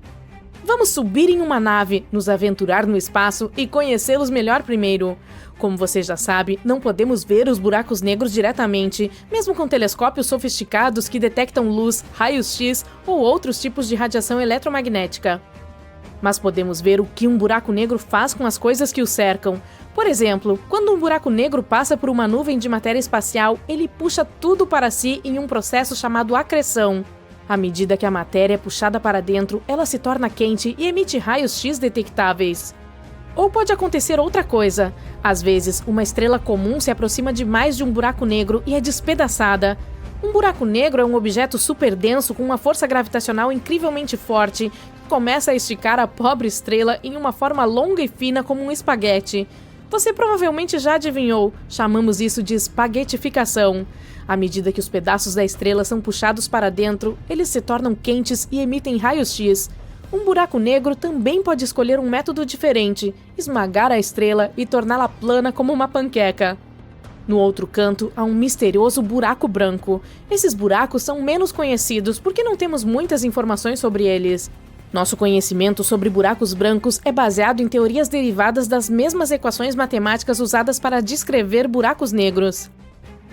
Vamos subir em uma nave, nos aventurar no espaço e conhecê-los melhor primeiro. Como você já sabe, não podemos ver os buracos negros diretamente, mesmo com telescópios sofisticados que detectam luz, raios-x ou outros tipos de radiação eletromagnética. Mas podemos ver o que um buraco negro faz com as coisas que o cercam. Por exemplo, quando um buraco negro passa por uma nuvem de matéria espacial, ele puxa tudo para si em um processo chamado acreção. À medida que a matéria é puxada para dentro, ela se torna quente e emite raios-x detectáveis. Ou pode acontecer outra coisa. Às vezes, uma estrela comum se aproxima demais de um buraco negro e é despedaçada. Um buraco negro é um objeto super denso com uma força gravitacional incrivelmente forte que começa a esticar a pobre estrela em uma forma longa e fina como um espaguete. Você provavelmente já adivinhou, chamamos isso de espaguetificação. À medida que os pedaços da estrela são puxados para dentro, eles se tornam quentes e emitem raios-x. Um buraco negro também pode escolher um método diferente, esmagar a estrela e torná-la plana como uma panqueca. No outro canto, há um misterioso buraco branco. Esses buracos são menos conhecidos porque não temos muitas informações sobre eles. Nosso conhecimento sobre buracos brancos é baseado em teorias derivadas das mesmas equações matemáticas usadas para descrever buracos negros.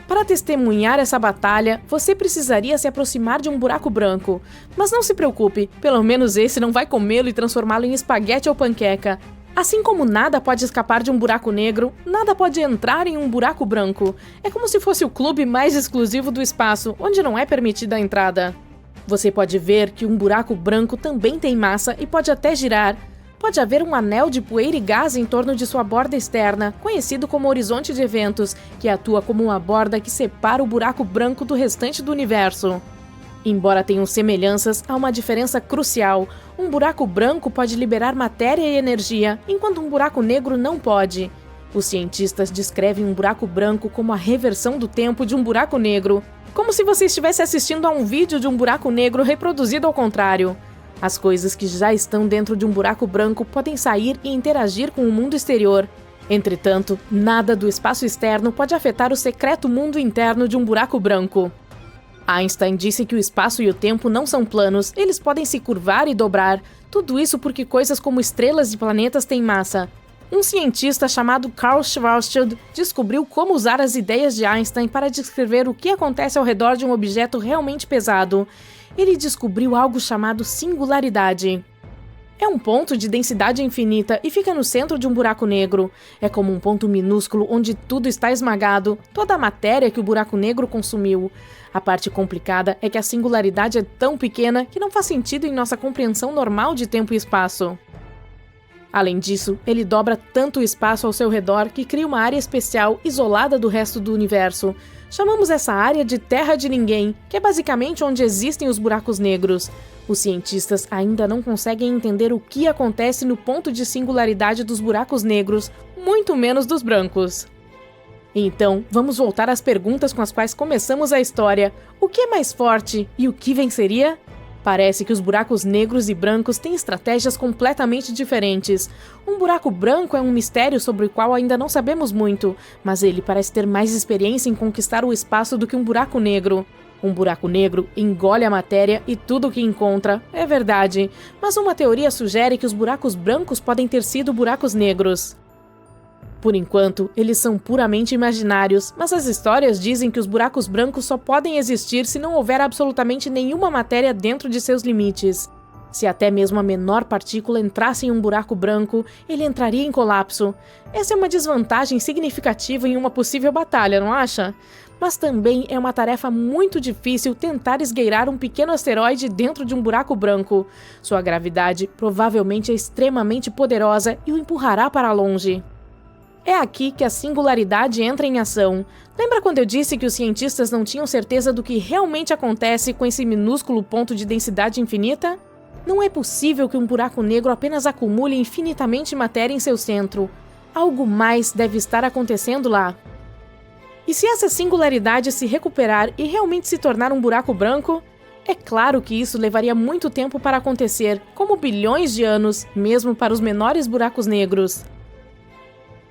Para testemunhar essa batalha, você precisaria se aproximar de um buraco branco. Mas não se preocupe, pelo menos esse não vai comê-lo e transformá-lo em espaguete ou panqueca. Assim como nada pode escapar de um buraco negro, nada pode entrar em um buraco branco. É como se fosse o clube mais exclusivo do espaço, onde não é permitida a entrada. Você pode ver que um buraco branco também tem massa e pode até girar. Pode haver um anel de poeira e gás em torno de sua borda externa, conhecido como horizonte de eventos, que atua como uma borda que separa o buraco branco do restante do universo. Embora tenham semelhanças, há uma diferença crucial. Um buraco branco pode liberar matéria e energia, enquanto um buraco negro não pode. Os cientistas descrevem um buraco branco como a reversão do tempo de um buraco negro, como se você estivesse assistindo a um vídeo de um buraco negro reproduzido ao contrário. As coisas que já estão dentro de um buraco branco podem sair e interagir com o mundo exterior. Entretanto, nada do espaço externo pode afetar o secreto mundo interno de um buraco branco. Einstein disse que o espaço e o tempo não são planos, eles podem se curvar e dobrar. Tudo isso porque coisas como estrelas e planetas têm massa. Um cientista chamado Karl Schwarzschild descobriu como usar as ideias de Einstein para descrever o que acontece ao redor de um objeto realmente pesado. Ele descobriu algo chamado singularidade. É um ponto de densidade infinita e fica no centro de um buraco negro. É como um ponto minúsculo onde tudo está esmagado, toda a matéria que o buraco negro consumiu. A parte complicada é que a singularidade é tão pequena que não faz sentido em nossa compreensão normal de tempo e espaço. Além disso, ele dobra tanto o espaço ao seu redor que cria uma área especial isolada do resto do universo. Chamamos essa área de Terra de Ninguém, que é basicamente onde existem os buracos negros. Os cientistas ainda não conseguem entender o que acontece no ponto de singularidade dos buracos negros, muito menos dos brancos. Então, vamos voltar às perguntas com as quais começamos a história. O que é mais forte e o que venceria? Parece que os buracos negros e brancos têm estratégias completamente diferentes. Um buraco branco é um mistério sobre o qual ainda não sabemos muito, mas ele parece ter mais experiência em conquistar o espaço do que um buraco negro. Um buraco negro engole a matéria e tudo o que encontra, é verdade, mas uma teoria sugere que os buracos brancos podem ter sido buracos negros. Por enquanto, eles são puramente imaginários, mas as histórias dizem que os buracos brancos só podem existir se não houver absolutamente nenhuma matéria dentro de seus limites. Se até mesmo a menor partícula entrasse em um buraco branco, ele entraria em colapso. Essa é uma desvantagem significativa em uma possível batalha, não acha? Mas também é uma tarefa muito difícil tentar esgueirar um pequeno asteroide dentro de um buraco branco. Sua gravidade provavelmente é extremamente poderosa e o empurrará para longe. É aqui que a singularidade entra em ação. Lembra quando eu disse que os cientistas não tinham certeza do que realmente acontece com esse minúsculo ponto de densidade infinita? Não é possível que um buraco negro apenas acumule infinitamente matéria em seu centro. Algo mais deve estar acontecendo lá. E se essa singularidade se recuperar e realmente se tornar um buraco branco? É claro que isso levaria muito tempo para acontecer, como bilhões de anos, mesmo para os menores buracos negros.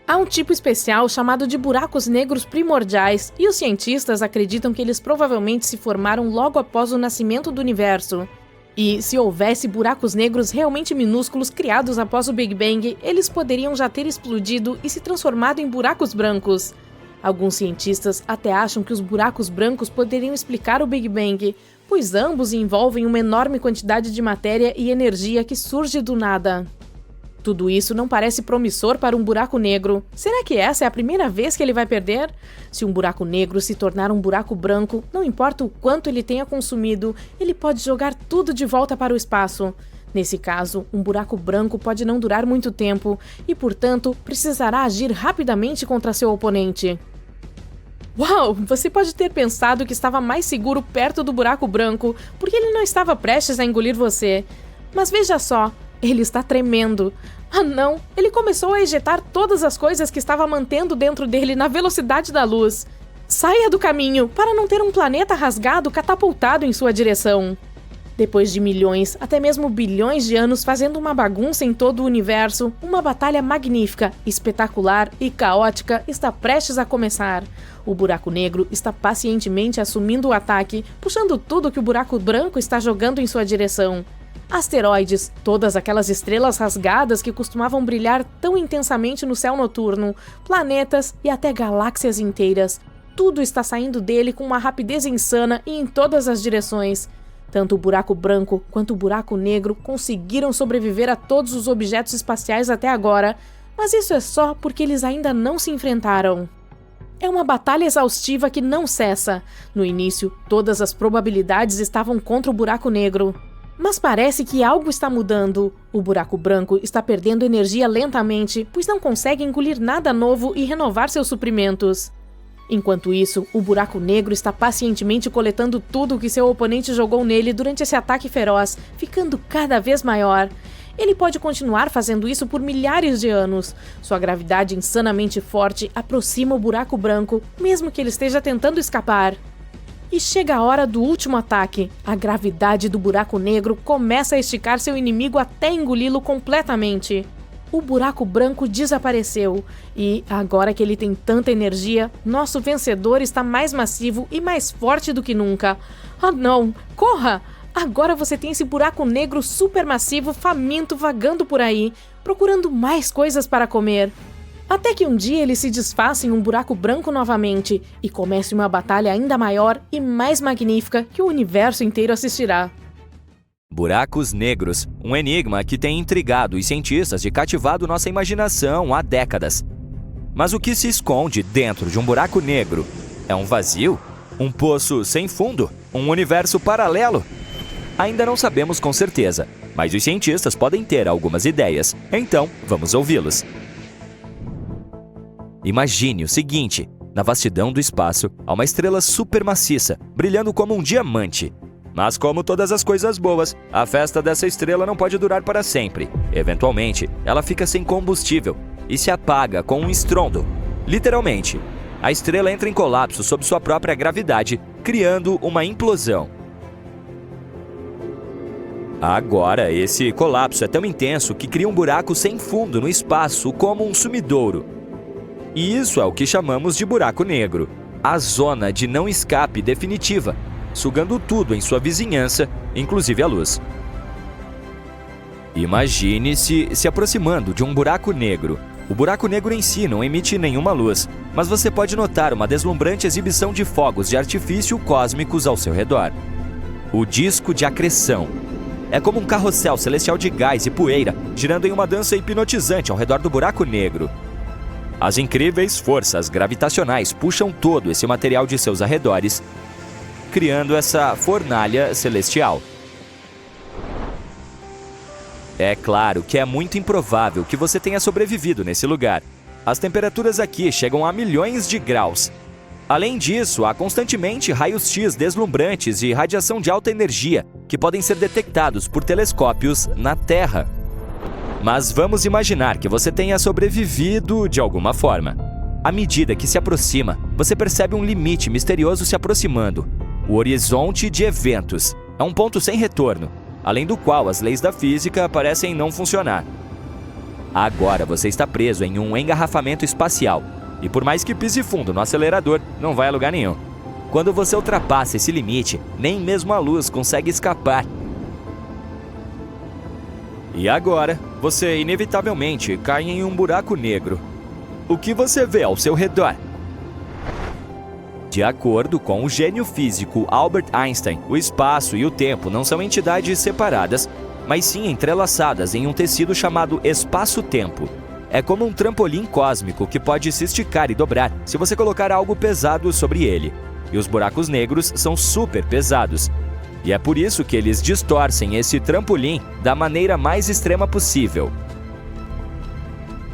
Há um tipo especial chamado de buracos negros primordiais, e os cientistas acreditam que eles provavelmente se formaram logo após o nascimento do universo. E se houvesse buracos negros realmente minúsculos criados após o Big Bang, eles poderiam já ter explodido e se transformado em buracos brancos. Alguns cientistas até acham que os buracos brancos poderiam explicar o Big Bang, pois ambos envolvem uma enorme quantidade de matéria e energia que surge do nada. Tudo isso não parece promissor para um buraco negro. Será que essa é a primeira vez que ele vai perder? Se um buraco negro se tornar um buraco branco, não importa o quanto ele tenha consumido, ele pode jogar tudo de volta para o espaço. Nesse caso, um buraco branco pode não durar muito tempo e, portanto, precisará agir rapidamente contra seu oponente. Uau! Você pode ter pensado que estava mais seguro perto do buraco branco, porque ele não estava prestes a engolir você. Mas veja só, ele está tremendo. Ah não, ele começou a ejetar todas as coisas que estava mantendo dentro dele na velocidade da luz. Saia do caminho, para não ter um planeta rasgado catapultado em sua direção. Depois de milhões, até mesmo bilhões de anos fazendo uma bagunça em todo o universo, uma batalha magnífica, espetacular e caótica está prestes a começar. O buraco negro está pacientemente assumindo o ataque, puxando tudo que o buraco branco está jogando em sua direção. Asteroides, todas aquelas estrelas rasgadas que costumavam brilhar tão intensamente no céu noturno, planetas e até galáxias inteiras. Tudo está saindo dele com uma rapidez insana e em todas as direções. Tanto o buraco branco quanto o buraco negro conseguiram sobreviver a todos os objetos espaciais até agora, mas isso é só porque eles ainda não se enfrentaram. É uma batalha exaustiva que não cessa. No início, todas as probabilidades estavam contra o buraco negro. Mas parece que algo está mudando. O buraco branco está perdendo energia lentamente, pois não consegue engolir nada novo e renovar seus suprimentos. Enquanto isso, o buraco negro está pacientemente coletando tudo o que seu oponente jogou nele durante esse ataque feroz, ficando cada vez maior. Ele pode continuar fazendo isso por milhares de anos. Sua gravidade insanamente forte aproxima o buraco branco, mesmo que ele esteja tentando escapar. E chega a hora do último ataque. A gravidade do buraco negro começa a esticar seu inimigo até engoli-lo completamente. O buraco branco desapareceu. E, agora que ele tem tanta energia, nosso vencedor está mais massivo e mais forte do que nunca. Ah não! Corra! Agora você tem esse buraco negro supermassivo faminto vagando por aí, procurando mais coisas para comer. Até que um dia ele se desfaça em um buraco branco novamente e comece uma batalha ainda maior e mais magnífica que o universo inteiro assistirá. Buracos negros, um enigma que tem intrigado os cientistas e cativado nossa imaginação há décadas. Mas o que se esconde dentro de um buraco negro? É um vazio? Um poço sem fundo? Um universo paralelo? Ainda não sabemos com certeza, mas os cientistas podem ter algumas ideias, então vamos ouvi-los. Imagine o seguinte: na vastidão do espaço, há uma estrela supermaciça, brilhando como um diamante. Mas como todas as coisas boas, a festa dessa estrela não pode durar para sempre. Eventualmente, ela fica sem combustível e se apaga com um estrondo. Literalmente, a estrela entra em colapso sob sua própria gravidade, criando uma implosão. Agora, esse colapso é tão intenso que cria um buraco sem fundo no espaço, como um sumidouro. E isso é o que chamamos de buraco negro, a zona de não escape definitiva, sugando tudo em sua vizinhança, inclusive a luz. Imagine-se se aproximando de um buraco negro. O buraco negro em si não emite nenhuma luz, mas você pode notar uma deslumbrante exibição de fogos de artifício cósmicos ao seu redor. O disco de acreção. É como um carrossel celestial de gás e poeira, girando em uma dança hipnotizante ao redor do buraco negro. As incríveis forças gravitacionais puxam todo esse material de seus arredores, criando essa fornalha celestial. É claro que é muito improvável que você tenha sobrevivido nesse lugar. As temperaturas aqui chegam a milhões de graus. Além disso, há constantemente raios-x deslumbrantes e radiação de alta energia que podem ser detectados por telescópios na Terra. Mas vamos imaginar que você tenha sobrevivido de alguma forma. À medida que se aproxima, você percebe um limite misterioso se aproximando. O horizonte de eventos é um ponto sem retorno, além do qual as leis da física parecem não funcionar. Agora você está preso em um engarrafamento espacial, e por mais que pise fundo no acelerador, não vai a lugar nenhum. Quando você ultrapassa esse limite, nem mesmo a luz consegue escapar. E agora, você inevitavelmente cai em um buraco negro. O que você vê ao seu redor? De acordo com o gênio físico Albert Einstein, o espaço e o tempo não são entidades separadas, mas sim entrelaçadas em um tecido chamado espaço-tempo. É como um trampolim cósmico que pode se esticar e dobrar se você colocar algo pesado sobre ele. E os buracos negros são super pesados. E é por isso que eles distorcem esse trampolim da maneira mais extrema possível.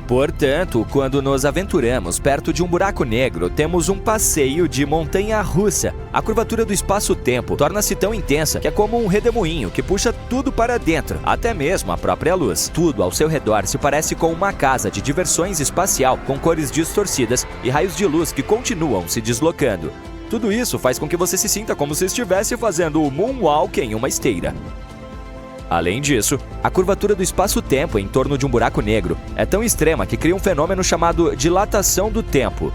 Portanto, quando nos aventuramos perto de um buraco negro, temos um passeio de montanha-russa. A curvatura do espaço-tempo torna-se tão intensa que é como um redemoinho que puxa tudo para dentro, até mesmo a própria luz. Tudo ao seu redor se parece com uma casa de diversões espacial com cores distorcidas e raios de luz que continuam se deslocando. Tudo isso faz com que você se sinta como se estivesse fazendo o moonwalk em uma esteira. Além disso, a curvatura do espaço-tempo em torno de um buraco negro é tão extrema que cria um fenômeno chamado dilatação do tempo.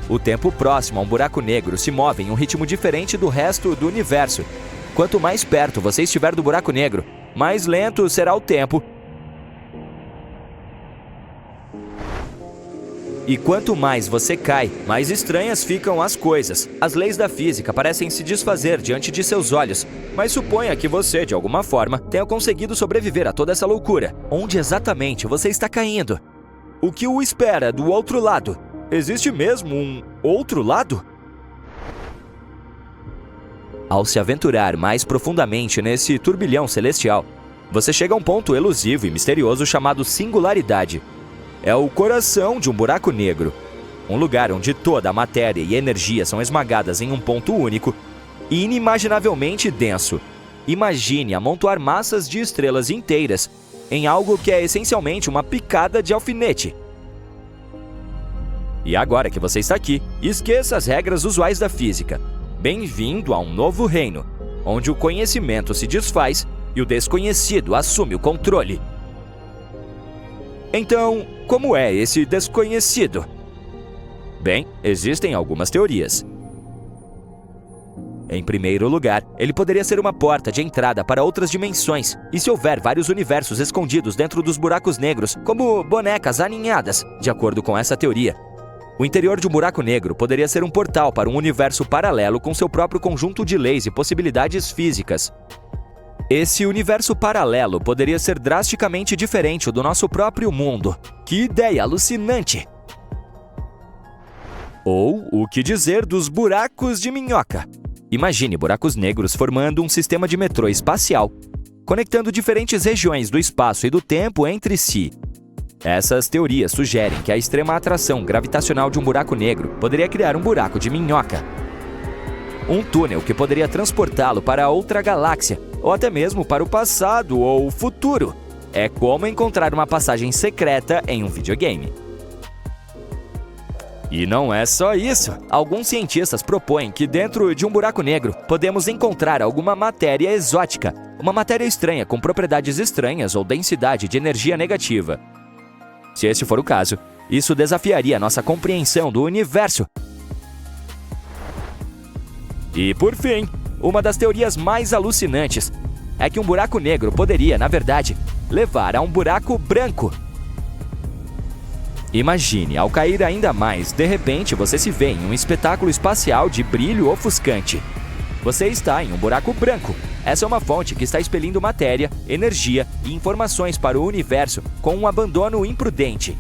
O tempo próximo a um buraco negro se move em um ritmo diferente do resto do universo. Quanto mais perto você estiver do buraco negro, mais lento será o tempo. E quanto mais você cai, mais estranhas ficam as coisas. As leis da física parecem se desfazer diante de seus olhos. Mas suponha que você, de alguma forma, tenha conseguido sobreviver a toda essa loucura. Onde exatamente você está caindo? O que o espera do outro lado? Existe mesmo um outro lado? Ao se aventurar mais profundamente nesse turbilhão celestial, você chega a um ponto elusivo e misterioso chamado singularidade. É o coração de um buraco negro, um lugar onde toda a matéria e energia são esmagadas em um ponto único e inimaginavelmente denso. Imagine amontoar massas de estrelas inteiras em algo que é essencialmente uma picada de alfinete. E agora que você está aqui, esqueça as regras usuais da física. Bem-vindo a um novo reino, onde o conhecimento se desfaz e o desconhecido assume o controle. Então, como é esse desconhecido? Bem, existem algumas teorias. Em primeiro lugar, ele poderia ser uma porta de entrada para outras dimensões. E se houver vários universos escondidos dentro dos buracos negros, como bonecas aninhadas, de acordo com essa teoria, o interior de um buraco negro poderia ser um portal para um universo paralelo com seu próprio conjunto de leis e possibilidades físicas. Esse universo paralelo poderia ser drasticamente diferente do nosso próprio mundo. Que ideia alucinante! Ou o que dizer dos buracos de minhoca? Imagine buracos negros formando um sistema de metrô espacial, conectando diferentes regiões do espaço e do tempo entre si. Essas teorias sugerem que a extrema atração gravitacional de um buraco negro poderia criar um buraco de minhoca. Um túnel que poderia transportá-lo para outra galáxia, ou até mesmo para o passado ou o futuro. É como encontrar uma passagem secreta em um videogame. E não é só isso. Alguns cientistas propõem que dentro de um buraco negro podemos encontrar alguma matéria exótica, uma matéria estranha com propriedades estranhas ou densidade de energia negativa. Se esse for o caso, isso desafiaria a nossa compreensão do universo. E por fim, uma das teorias mais alucinantes é que um buraco negro poderia, na verdade, levar a um buraco branco. Imagine, ao cair ainda mais, de repente você se vê em um espetáculo espacial de brilho ofuscante. Você está em um buraco branco. Essa é uma fonte que está expelindo matéria, energia e informações para o universo com um abandono imprudente.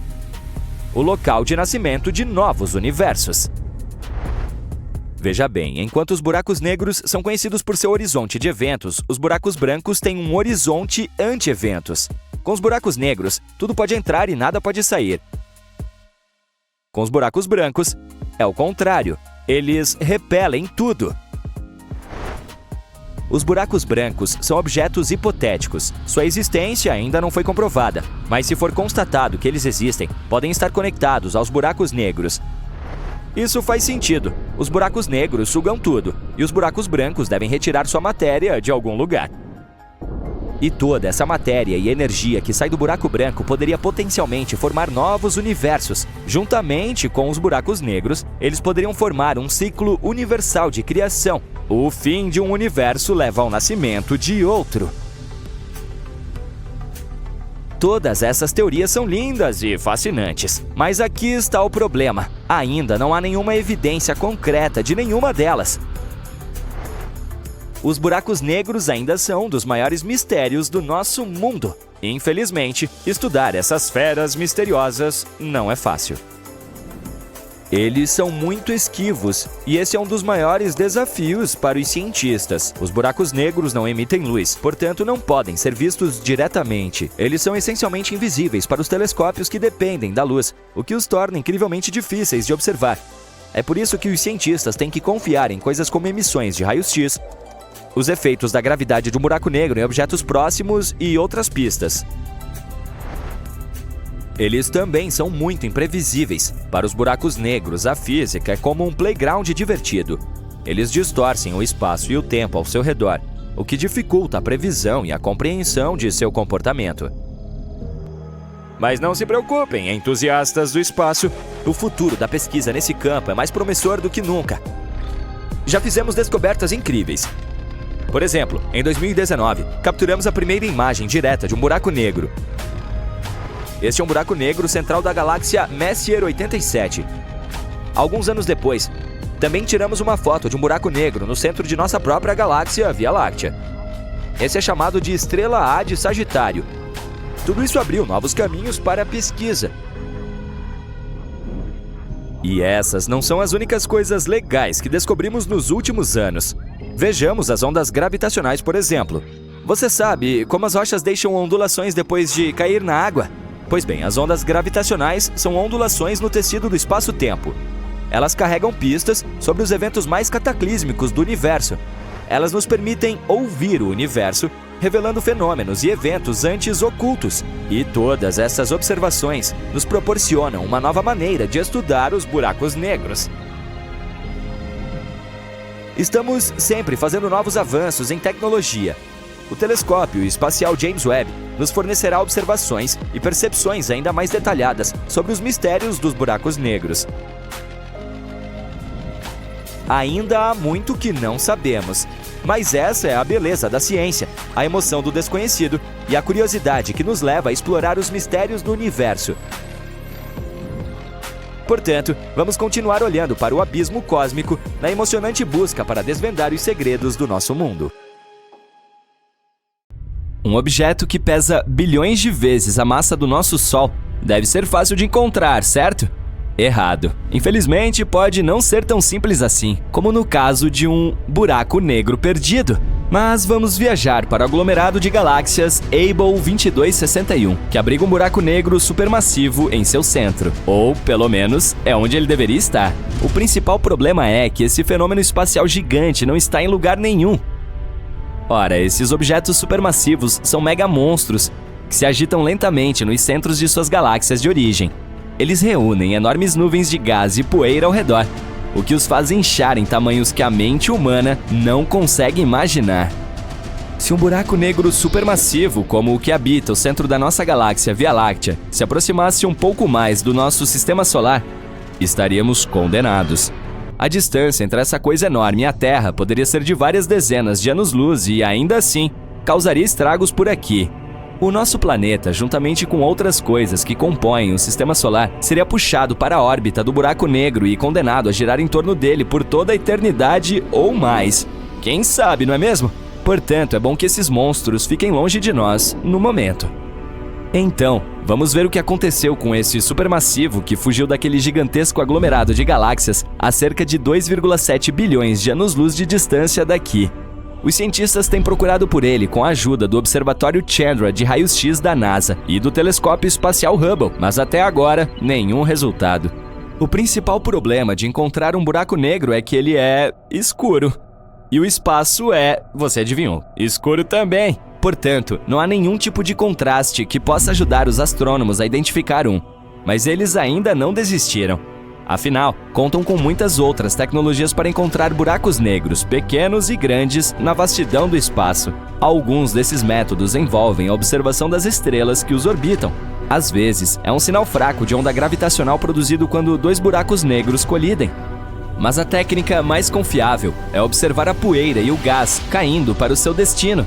O local de nascimento de novos universos. Veja bem, enquanto os buracos negros são conhecidos por seu horizonte de eventos, os buracos brancos têm um horizonte anti-eventos. Com os buracos negros, tudo pode entrar e nada pode sair. Com os buracos brancos, é o contrário. Eles repelem tudo. Os buracos brancos são objetos hipotéticos. Sua existência ainda não foi comprovada, mas se for constatado que eles existem, podem estar conectados aos buracos negros. Isso faz sentido. Os buracos negros sugam tudo, e os buracos brancos devem retirar sua matéria de algum lugar. E toda essa matéria e energia que sai do buraco branco poderia potencialmente formar novos universos. Juntamente com os buracos negros, eles poderiam formar um ciclo universal de criação. O fim de um universo leva ao nascimento de outro. Todas essas teorias são lindas e fascinantes, mas aqui está o problema. Ainda não há nenhuma evidência concreta de nenhuma delas. Os buracos negros ainda são um dos maiores mistérios do nosso mundo. Infelizmente, estudar essas feras misteriosas não é fácil. Eles são muito esquivos, e esse é um dos maiores desafios para os cientistas. Os buracos negros não emitem luz, portanto não podem ser vistos diretamente. Eles são essencialmente invisíveis para os telescópios que dependem da luz, o que os torna incrivelmente difíceis de observar. É por isso que os cientistas têm que confiar em coisas como emissões de raios-x, os efeitos da gravidade de um buraco negro em objetos próximos e outras pistas. Eles também são muito imprevisíveis. Para os buracos negros, a física é como um playground divertido. Eles distorcem o espaço e o tempo ao seu redor, o que dificulta a previsão e a compreensão de seu comportamento. Mas não se preocupem, entusiastas do espaço. O futuro da pesquisa nesse campo é mais promissor do que nunca. Já fizemos descobertas incríveis. Por exemplo, em 2019, capturamos a primeira imagem direta de um buraco negro. Este é um buraco negro central da galáxia Messier 87. Alguns anos depois, também tiramos uma foto de um buraco negro no centro de nossa própria galáxia Via Láctea. Esse é chamado de Estrela A de Sagitário. Tudo isso abriu novos caminhos para a pesquisa. E essas não são as únicas coisas legais que descobrimos nos últimos anos. Vejamos as ondas gravitacionais, por exemplo. Você sabe como as rochas deixam ondulações depois de cair na água? Pois bem, as ondas gravitacionais são ondulações no tecido do espaço-tempo. Elas carregam pistas sobre os eventos mais cataclísmicos do universo. Elas nos permitem ouvir o universo, revelando fenômenos e eventos antes ocultos. E todas essas observações nos proporcionam uma nova maneira de estudar os buracos negros. Estamos sempre fazendo novos avanços em tecnologia. O telescópio espacial James Webb nos fornecerá observações e percepções ainda mais detalhadas sobre os mistérios dos buracos negros. Ainda há muito que não sabemos, mas essa é a beleza da ciência, a emoção do desconhecido e a curiosidade que nos leva a explorar os mistérios do universo. Portanto, vamos continuar olhando para o abismo cósmico na emocionante busca para desvendar os segredos do nosso mundo. Um objeto que pesa bilhões de vezes a massa do nosso Sol deve ser fácil de encontrar, certo? Errado. Infelizmente, pode não ser tão simples assim, como no caso de um buraco negro perdido. Mas vamos viajar para o aglomerado de galáxias Able 2261, que abriga um buraco negro supermassivo em seu centro. Ou, pelo menos, é onde ele deveria estar. O principal problema é que esse fenômeno espacial gigante não está em lugar nenhum. Ora, esses objetos supermassivos são megamonstros que se agitam lentamente nos centros de suas galáxias de origem. Eles reúnem enormes nuvens de gás e poeira ao redor, o que os faz inchar em tamanhos que a mente humana não consegue imaginar. Se um buraco negro supermassivo, como o que habita o centro da nossa galáxia Via Láctea, se aproximasse um pouco mais do nosso sistema solar, estaríamos condenados. A distância entre essa coisa enorme e a Terra poderia ser de várias dezenas de anos-luz e, ainda assim, causaria estragos por aqui. O nosso planeta, juntamente com outras coisas que compõem o sistema solar, seria puxado para a órbita do buraco negro e condenado a girar em torno dele por toda a eternidade ou mais. Quem sabe, não é mesmo? Portanto, é bom que esses monstros fiquem longe de nós no momento. Então, vamos ver o que aconteceu com esse supermassivo que fugiu daquele gigantesco aglomerado de galáxias a cerca de 2,7 bilhões de anos-luz de distância daqui. Os cientistas têm procurado por ele com a ajuda do Observatório Chandra de raios-x da NASA e do Telescópio Espacial Hubble, mas até agora, nenhum resultado. O principal problema de encontrar um buraco negro é que ele é escuro. E o espaço é, você adivinhou, escuro também. Portanto, não há nenhum tipo de contraste que possa ajudar os astrônomos a identificar um. Mas eles ainda não desistiram. Afinal, contam com muitas outras tecnologias para encontrar buracos negros, pequenos e grandes, na vastidão do espaço. Alguns desses métodos envolvem a observação das estrelas que os orbitam. Às vezes, é um sinal fraco de onda gravitacional produzido quando dois buracos negros colidem. Mas a técnica mais confiável é observar a poeira e o gás caindo para o seu destino.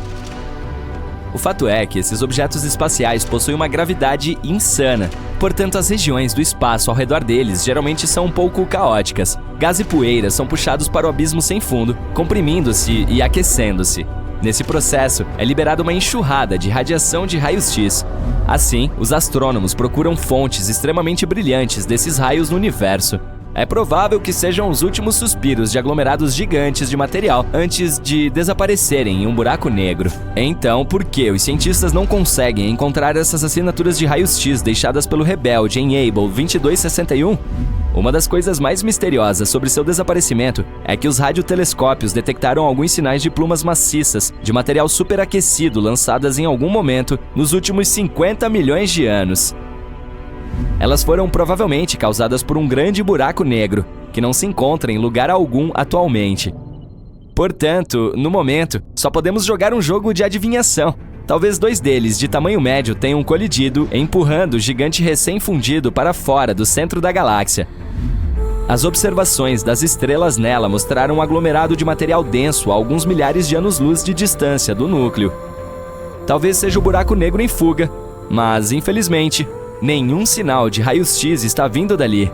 O fato é que esses objetos espaciais possuem uma gravidade insana. Portanto, as regiões do espaço ao redor deles geralmente são um pouco caóticas. Gás e poeira são puxados para o abismo sem fundo, comprimindo-se e aquecendo-se. Nesse processo, é liberada uma enxurrada de radiação de raios X. Assim, os astrônomos procuram fontes extremamente brilhantes desses raios no universo. É provável que sejam os últimos suspiros de aglomerados gigantes de material antes de desaparecerem em um buraco negro. Então, por que os cientistas não conseguem encontrar essas assinaturas de raios X deixadas pelo rebelde em Able 2261? Uma das coisas mais misteriosas sobre seu desaparecimento é que os radiotelescópios detectaram alguns sinais de plumas maciças de material superaquecido lançadas em algum momento nos últimos 50 milhões de anos. Elas foram provavelmente causadas por um grande buraco negro, que não se encontra em lugar algum atualmente. Portanto, no momento, só podemos jogar um jogo de adivinhação. Talvez 2 deles, de tamanho médio, tenham colidido, empurrando o gigante recém-fundido para fora do centro da galáxia. As observações das estrelas nela mostraram um aglomerado de material denso a alguns milhares de anos-luz de distância do núcleo. Talvez seja o buraco negro em fuga, mas, infelizmente, nenhum sinal de raios X está vindo dali.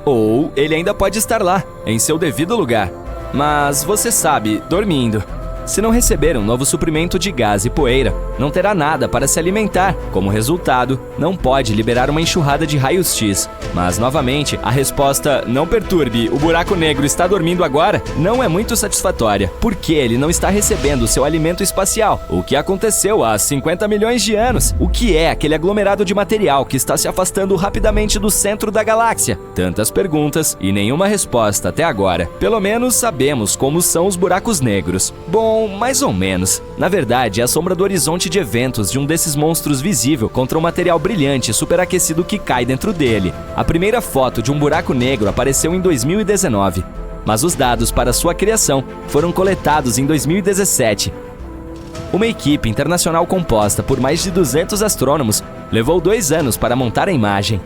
Ou ele ainda pode estar lá, em seu devido lugar. Mas você sabe, dormindo. Se não receber um novo suprimento de gás e poeira, não terá nada para se alimentar. Como resultado, não pode liberar uma enxurrada de raios X. Mas, novamente, a resposta "não perturbe, o buraco negro está dormindo agora" não é muito satisfatória. Porque ele não está recebendo seu alimento espacial. O que aconteceu há 50 milhões de anos? O que é aquele aglomerado de material que está se afastando rapidamente do centro da galáxia? Tantas perguntas e nenhuma resposta até agora. Pelo menos sabemos como são os buracos negros. Bom, mais ou menos. Na verdade, é a sombra do horizonte de eventos de um desses monstros visível contra um material brilhante superaquecido que cai dentro dele. A primeira foto de um buraco negro apareceu em 2019, mas os dados para sua criação foram coletados em 2017. Uma equipe internacional composta por mais de 200 astrônomos levou 2 anos para montar a imagem.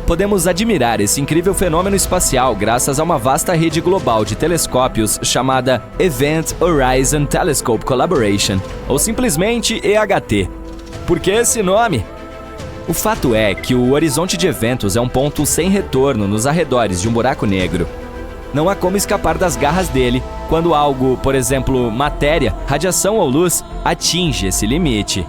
Podemos admirar esse incrível fenômeno espacial graças a uma vasta rede global de telescópios chamada Event Horizon Telescope Collaboration, ou simplesmente EHT. Por que esse nome? O fato é que o horizonte de eventos é um ponto sem retorno nos arredores de um buraco negro. Não há como escapar das garras dele quando algo, por exemplo, matéria, radiação ou luz, atinge esse limite.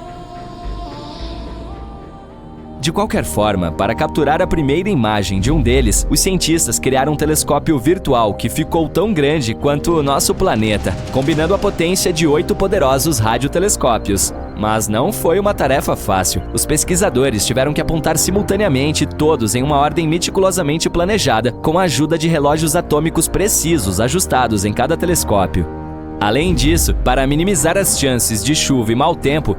De qualquer forma, para capturar a primeira imagem de um deles, os cientistas criaram um telescópio virtual que ficou tão grande quanto o nosso planeta, combinando a potência de 8 poderosos radiotelescópios. Mas não foi uma tarefa fácil. Os pesquisadores tiveram que apontar simultaneamente todos em uma ordem meticulosamente planejada, com a ajuda de relógios atômicos precisos ajustados em cada telescópio. Além disso, para minimizar as chances de chuva e mau tempo,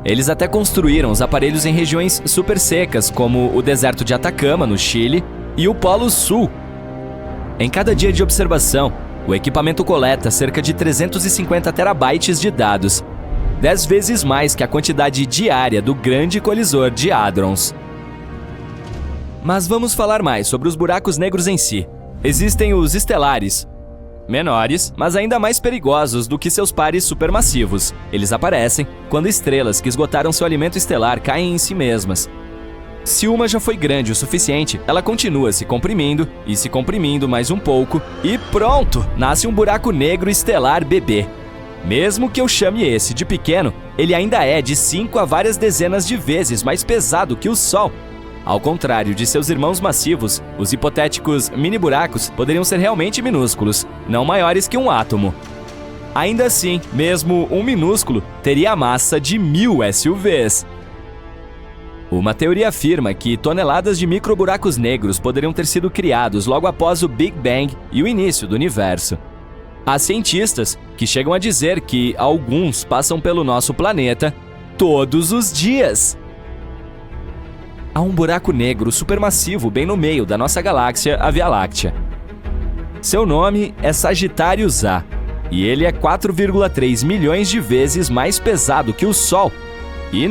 eles até construíram os aparelhos em regiões super secas, como o deserto de Atacama, no Chile, e o Polo Sul. Em cada dia de observação, o equipamento coleta cerca de 350 terabytes de dados, 10 vezes mais que a quantidade diária do Grande Colisor de Hadrons. Mas vamos falar mais sobre os buracos negros em si. Existem os estelares, menores, mas ainda mais perigosos do que seus pares supermassivos. Eles aparecem quando estrelas que esgotaram seu alimento estelar caem em si mesmas. Se uma já foi grande o suficiente, ela continua se comprimindo mais um pouco, e pronto! Nasce um buraco negro estelar bebê. Mesmo que eu chame esse de pequeno, ele ainda é de 5 a várias dezenas de vezes mais pesado que o Sol. Ao contrário de seus irmãos massivos, os hipotéticos mini-buracos poderiam ser realmente minúsculos, não maiores que um átomo. Ainda assim, mesmo um minúsculo teria a massa de 1000 SUVs. Uma teoria afirma que toneladas de microburacos negros poderiam ter sido criados logo após o Big Bang e o início do universo. Há cientistas que chegam a dizer que alguns passam pelo nosso planeta todos os dias. Há um buraco negro supermassivo bem no meio da nossa galáxia, a Via Láctea. Seu nome é Sagitárius A, e ele é 4,3 milhões de vezes mais pesado que o Sol. E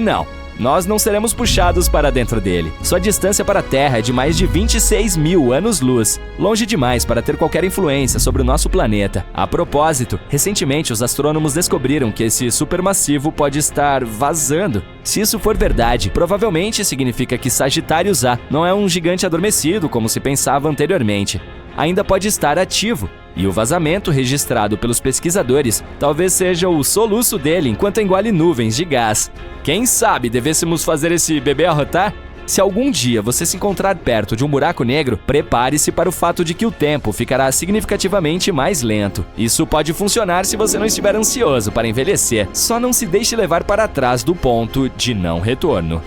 nós não seremos puxados para dentro dele. Sua distância para a Terra é de mais de 26 mil anos-luz, longe demais para ter qualquer influência sobre o nosso planeta. A propósito, recentemente os astrônomos descobriram que esse supermassivo pode estar vazando. Se isso for verdade, provavelmente significa que Sagitários A não é um gigante adormecido como se pensava anteriormente. Ainda pode estar ativo, e o vazamento registrado pelos pesquisadores talvez seja o soluço dele enquanto engole nuvens de gás. Quem sabe devêssemos fazer esse bebê arrotar? Se algum dia você se encontrar perto de um buraco negro, prepare-se para o fato de que o tempo ficará significativamente mais lento. Isso pode funcionar se você não estiver ansioso para envelhecer. Só não se deixe levar para trás do ponto de não retorno.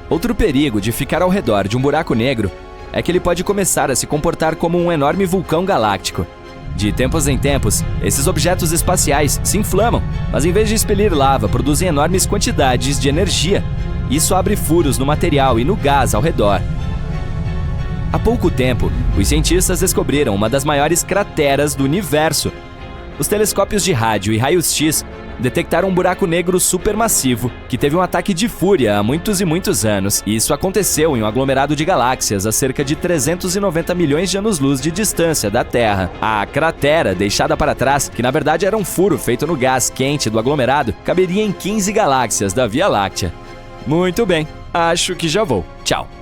Outro perigo de ficar ao redor de um buraco negro é que ele pode começar a se comportar como um enorme vulcão galáctico. De tempos em tempos, esses objetos espaciais se inflamam, mas em vez de expelir lava, produzem enormes quantidades de energia. Isso abre furos no material e no gás ao redor. Há pouco tempo, os cientistas descobriram uma das maiores crateras do universo. Os telescópios de rádio e raios-x detectaram um buraco negro supermassivo que teve um ataque de fúria há muitos e muitos anos. E isso aconteceu em um aglomerado de galáxias a cerca de 390 milhões de anos-luz de distância da Terra. A cratera, deixada para trás, que na verdade era um furo feito no gás quente do aglomerado, caberia em 15 galáxias da Via Láctea. Muito bem, acho que já vou. Tchau.